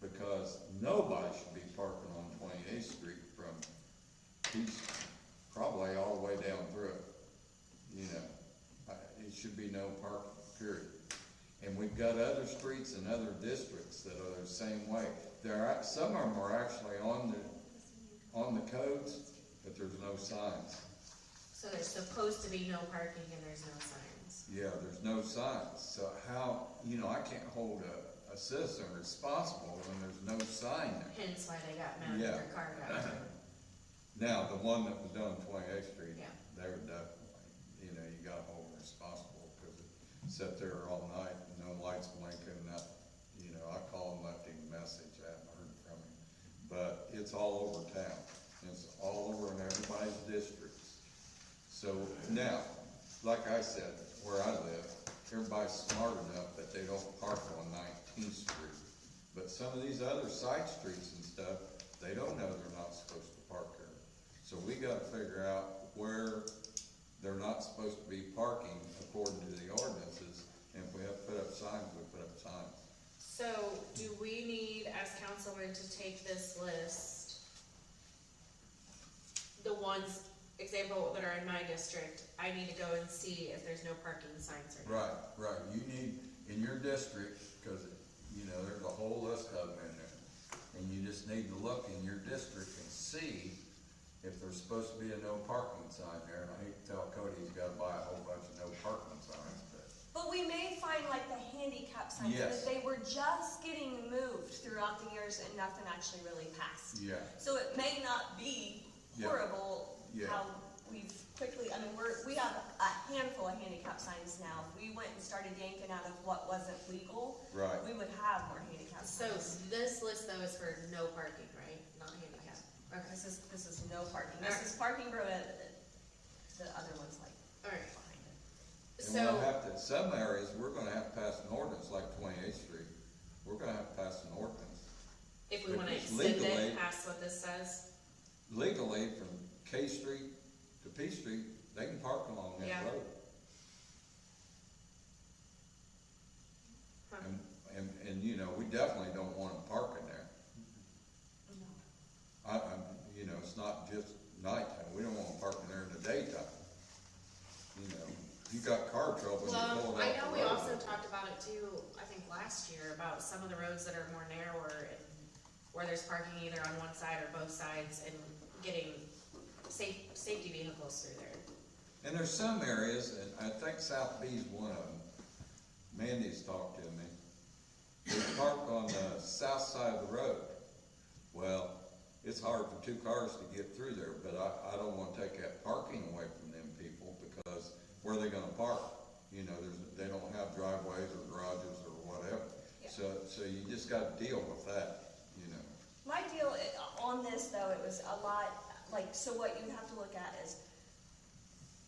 Because nobody should be parking on 28th Street from Peachtree, probably all the way down through it. You know, it should be no parking, period. And we've got other streets in other districts that are the same way. Some of them are actually on the codes, but there's no signs. So there's supposed to be no parking and there's no signs. Yeah, there's no signs. So how, I can't hold a citizen responsible when there's no sign there. Hence why they got mad at their car got towed. Now, the one that was done on 28th Street, Yeah. they were definitely, you gotta hold them responsible, because it sat there all night, no lights blinking, nothing. I called him, left him a message, I haven't heard from him. But it's all over town, it's all over in everybody's districts. So now, like I said, where I live, everybody's smart enough that they don't park on 19th Street. But some of these other side streets and stuff, they don't know they're not supposed to park there. So we gotta figure out where they're not supposed to be parking according to the ordinances. And if we have to put up signs, we put up signs. So, do we need, as councilmen, to take this list, the ones, example, that are in my district, I need to go and see if there's no parking signs or not? Right. You need, in your district, because, there's a whole list of them in there. And you just need to look in your district and see if there's supposed to be a no parking sign there. And I hate to tell Cody he's gotta buy a whole bunch of no parking signs, But we may find like the handicap signs, Yes. that they were just getting moved throughout the years and nothing actually really passed. yeah. So it may not be Yeah. horrible Yeah. how we've quickly, we have a handful of handicap signs now. If we went and started yanking out of what wasn't legal, Right. we would have more handicap So, signs. this list though is for no parking, right? Not handicap. Okay. This is no parking. This is parking prohibited. The other one's like Alright. behind it. And So, we'll have to, some areas, we're gonna have to pass an ordinance, like 28th Street, we're gonna have to pass an ordinance. if we wanna because extend legally- it past what this says, Legally, from K Street to P Street, they can park along Yeah. that road. Huh. And, we definitely don't want them parking there. It's not just nighttime, we don't want them parking there in the daytime. If you got car trouble, you pull it off the road. well, I know we also talked about it too, I think last year, about some of the roads that are more narrower and where there's parking either on one side or both sides and getting safety vehicles through there. And there's some areas, and I think South B's one of them, Mandy's talked to me, they park on the south side of the road. Well, it's hard for two cars to get through there, but I don't wanna take that parking away from them people, because where are they gonna park? They don't have driveways or garages or whatever. Yeah. So you just gotta deal with that, My deal on this though, it was a lot, so what you have to look at is,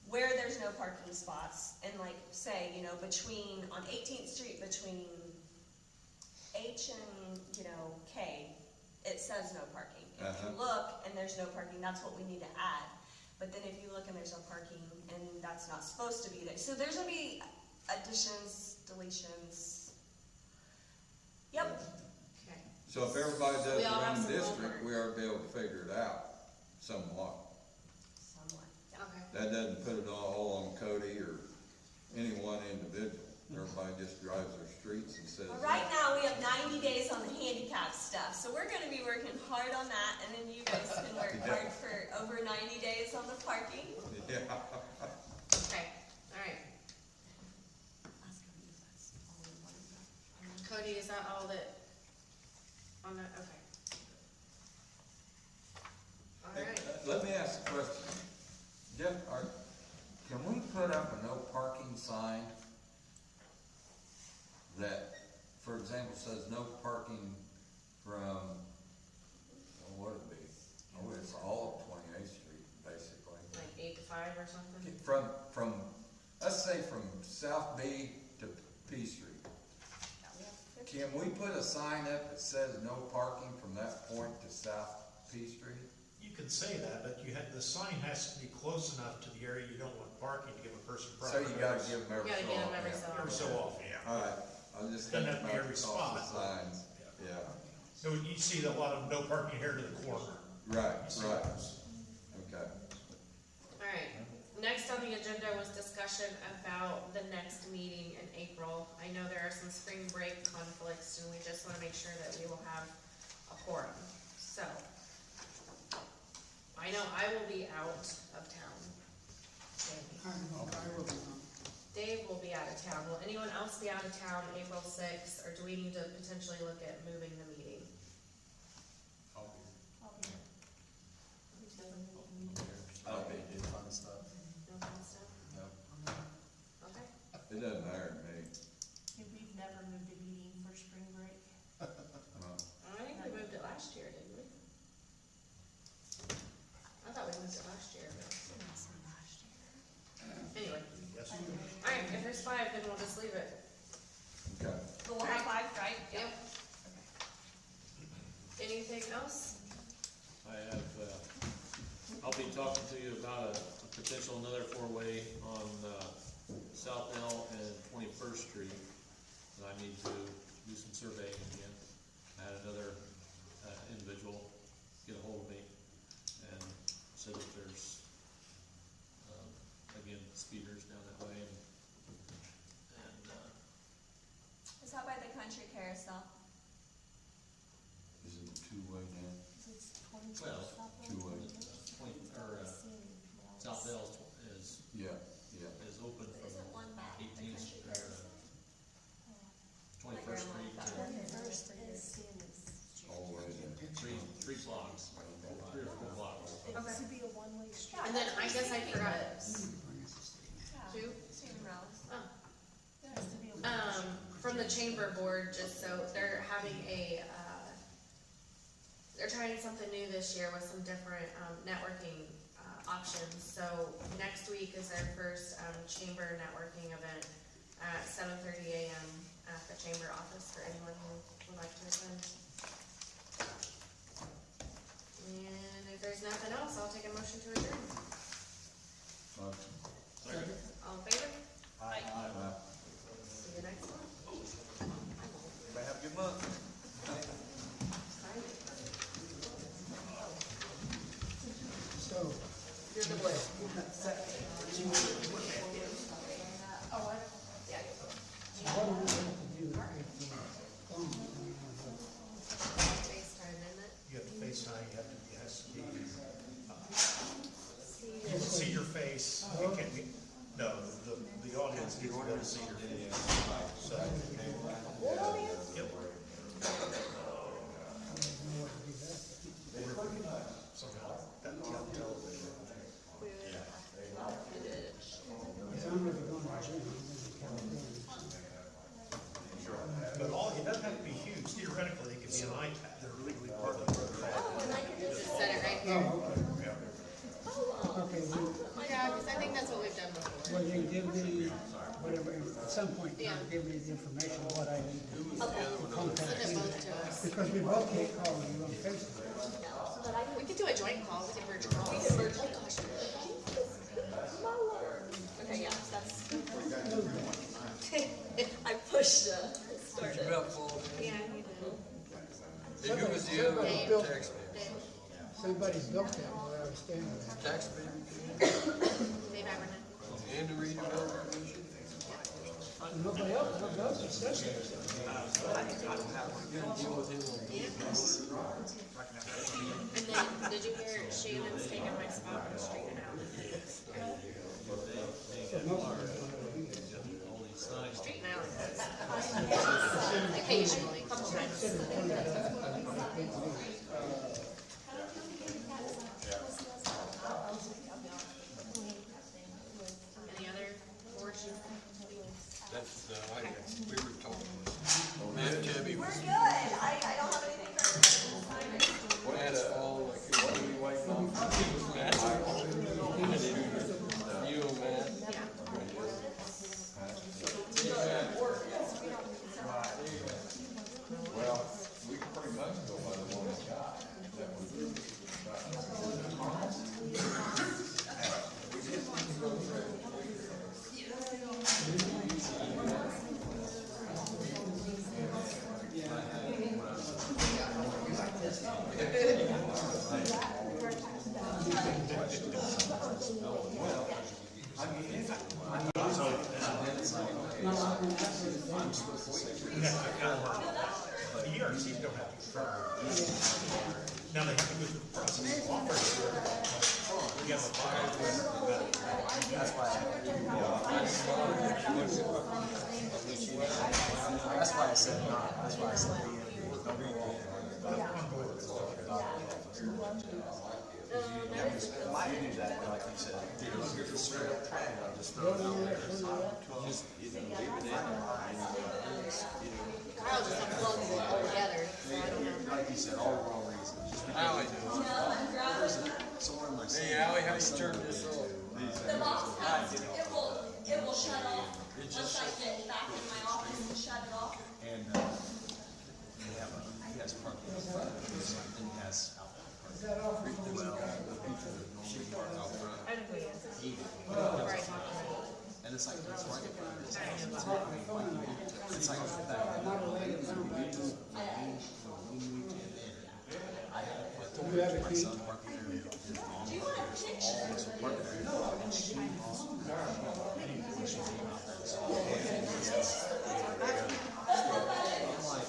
where there's no parking spots, and like, say, you know, on 18th Street, between H and, you know, K, it says no parking. If you look and there's no parking, that's what we need to add. But then if you look and there's no parking, and that's not supposed to be there. So there's gonna be additions, deletions. Yep. Okay. So if everybody does We their all have own some district, homework. we ought to be able to figure it out somewhat. Somewhat. Yeah. Okay. That doesn't put it all on Cody or any one individual. Everybody just drives their streets and says. Well, right now, we have 90 days on the handicap stuff, so we're gonna be working hard on that, and then you guys can work hard for over 90 days on the parking. Yeah. Okay, all right. Cody, is that all that, on that, okay. All Hey, right. let me ask a question. Jeff, can we put up a no parking sign that, for example, says no parking from, well, what would it be? Oh, it's all of 28th Street, basically. Like 8 to 5 or something? From, let's say from South B to P Street. Can we put a sign up that says no parking from that point to South P Street? You can say that, but the sign has to be close enough to the area you don't want parking to give a person So proper you gotta notice. give them every You gotta so get them often. every so Every so often. often, yeah. All right, I was just Doesn't thinking have to be about every the cost of spot. signs, yeah, So you see a lot of no parking here to the corner. right, You see right, those. okay. All right, next on the agenda was discussion about the next meeting in April. I know there are some spring break conflicts, and we just wanna make sure that we will have a quorum. So, I know I will be out of town. Dave will be out of town. Will anyone else be out of town April 6th, or do we need to potentially look at moving the meeting? I'll be doing fun stuff. No fun stuff? No. Okay. It doesn't matter to me. We've never moved a meeting for spring break. Well, I think we moved it last year, didn't we? I thought we moved it last year, but anyway. Yes. Alright, if there's 5, then we'll just leave it. okay. But we'll have 5, right? Yep. Anything else? I have, I'll be talking to you about a potential another four-way on, South L and 21st Street. And I need to do some surveying again. I had another, individual get a hold of me and said that there's, again, speeders down that way and, Is that by the country carousel? Is it two-way now? well, Two-way, South L is yeah, yeah. open from Isn't one back the 18th, country or, carousel? 21st Street to All the way there. three blocks, 3 or 4 blocks. To be a one-way street. And then I guess I forgot. Yeah. Two? Stephen Rose. Oh. It has to be a one-way street. From the chamber board, just so they're having they're trying something new this year with some different, networking, options. So next week is their first, chamber networking event at 7:30 a.m. at the chamber office for anyone who would like to attend. And if there's nothing else, I'll take a motion to adjourn. All in favor? See you next month. Everybody have a good month. So, You're the blue. what do we have to do if the phone, FaceTime, isn't it? You have to FaceTime, it has to be, you can see your face, you can't be, no, the audience needs to be able to see your face. So, yep. I don't know what to do that. Somehow, that television. Because I'm never going to gym, I'm going to California. But it doesn't have to be huge, theoretically, it can be an iPad, they're legally part of the protocol. Just set it right here. Oh, okay. Okay, well, Yeah, because I think that's what we've done Well, you give me, whatever, at some point, you give me the information of what I need to do. Contact Send it you. both to us. Because we both can't call you on Facebook. We could do a joint call, we could virtual call. We can virtually call. Okay, yeah, that's. I pushed start it. Yeah, you do. Who was the other one who built it? Somebody's built that where I was standing. Tax man, Dave Aberman. and the redevelopment commission. Nobody else, nobody else has said that. And then, did you hear Shannon's taking my spot on the street now? So most of it. Street now, occasionally, a couple times. Any other boards? That's, we were talking, Matt Tebby We're was, good. I don't have anything for we had all, like, we wiped off. You and Matt. Well, we can pretty much go by the one that's got. That was- The ERCs don't have to confirm. Now they have to go through the process of offering. We have a file. That's why I said not, that's why I said be in. Why do you do that, like you said? Straight up track, I'll just throw it out there. Just, leave it in. Kyle just unplugged it all together, so I don't know. Like you said, all the wrong reasons. Just because Allie. someone like. Hey, Allie, how you turn this off? The box cuts, it will shut off. Once I get back in my office and shut it off. And, he has parking in front, and he has outbound parking. Well, the people that normally park out front, I don't know who he is. he, Where I talked to him. and it's like, it's right in front of his house. It's like, it's like that. When we moved in, I had to put my son parking there. His mom, Do you want a picture? always parking there. And she came out there. So, I'm like,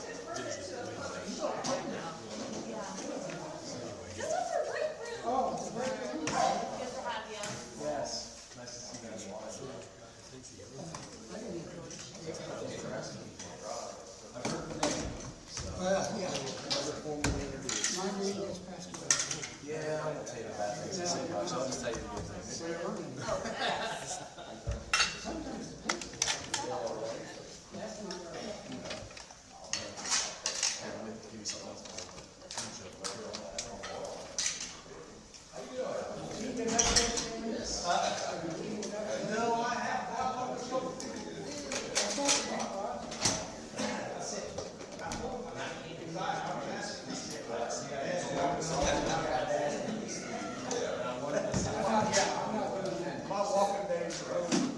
This is a great room. Oh, it's a great Good to have you. yes, nice to see you guys. Well, yeah. My meeting is past away. Yeah, I won't tell you the bad things to say about you, I'll just tell you the good things. Give me something else. No, I have. My walking days are over.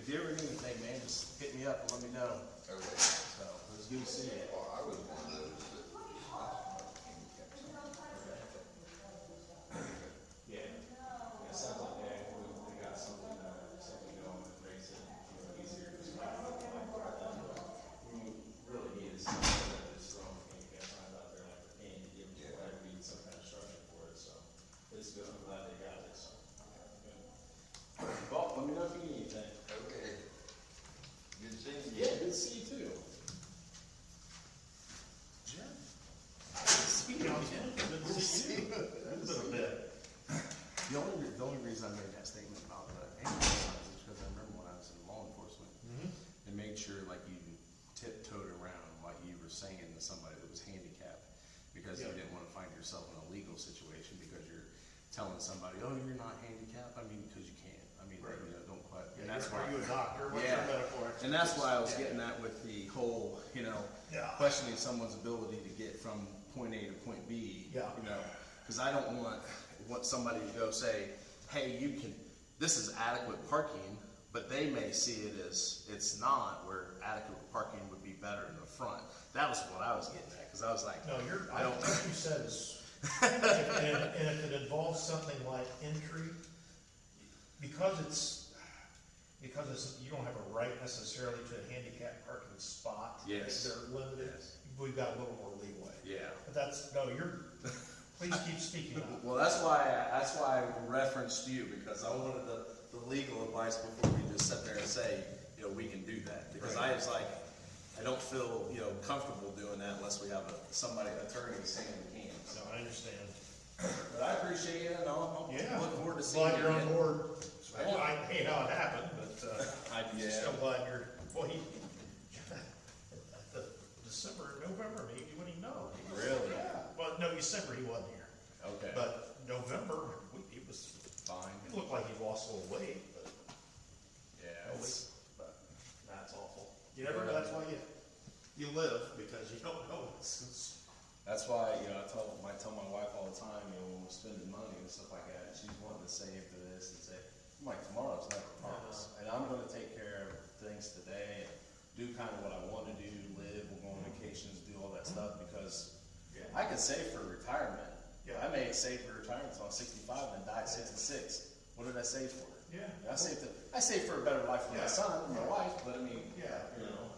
if you ever need anything, man, just hit me up and let me know. Okay. So, it was good to see you. Well, I was one of those that lost my handicap sign. Yeah. It sounds like they got something going that makes it, easier to survive. We really need is something that is strong handicap signs out there like the candy, give them, like, we need some kind of structure for it, so. It's good, I'm glad they got it, so. Well, let me know if you need anything. Okay. Good seeing you. Yeah, good to see you too. Jim? Speaking of, good to see you. It's been a bit. The only reason I made that statement about the handicap signs is because I remember when I was in law enforcement, and made sure like you tiptoed around what you were saying to somebody that was handicapped, because you didn't want to find yourself in a legal situation because you're telling somebody, oh, you're not handicapped. I mean, because you can't. I mean, you know, don't quite. And that's why. Are you a doctor? What's Yeah. your medical And that's why I was expertise? getting at with the whole, you know, Yeah. questioning someone's ability to get from point A to point B. Yeah. You know, because I don't want somebody to go say, hey, this is adequate parking, but they may see it as it's not, where adequate parking would be better in the front. That was what I was getting at, because I was like, No, I don't. what you said is, and if it involves something like entry, because you don't have a right necessarily to a handicap parking spot. Yes. They're limited, Yes. we've got a little more leeway. Yeah. But please keep speaking up. Well, that's why I referenced you, because I wanted the legal advice before we just sit there and say, you know, we can do that. Because I was like, I don't feel, you know, comfortable doing that unless we have an attorney saying we can. So, No, I understand. but I appreciate it, and I'm Yeah. looking forward to seeing Glad you you're on again. board. I hate how it happened, but, I'm Yeah. still glad November, maybe, you wouldn't even know. Really? Yeah. Well, no, December he wasn't here. Okay. But November, he was, Fine. it looked like he lost a little weight, but. Yeah. But that's awful. You never, that's why you live, because you don't know. That's why, you know, I tell my wife all the time, you know, when we're spending money and stuff like that, she's wanting to save for this and say, I'm like, tomorrow's never promised. And I'm gonna take care of things today and do kind of what I want to do, live, we'll go on vacations, do all that stuff, because I can save for retirement. Yeah. I may save for retirement until I'm 65 and then die at 66. What did I save for? Yeah. I saved for a better life for my son and my wife, but I mean, Yeah. you know,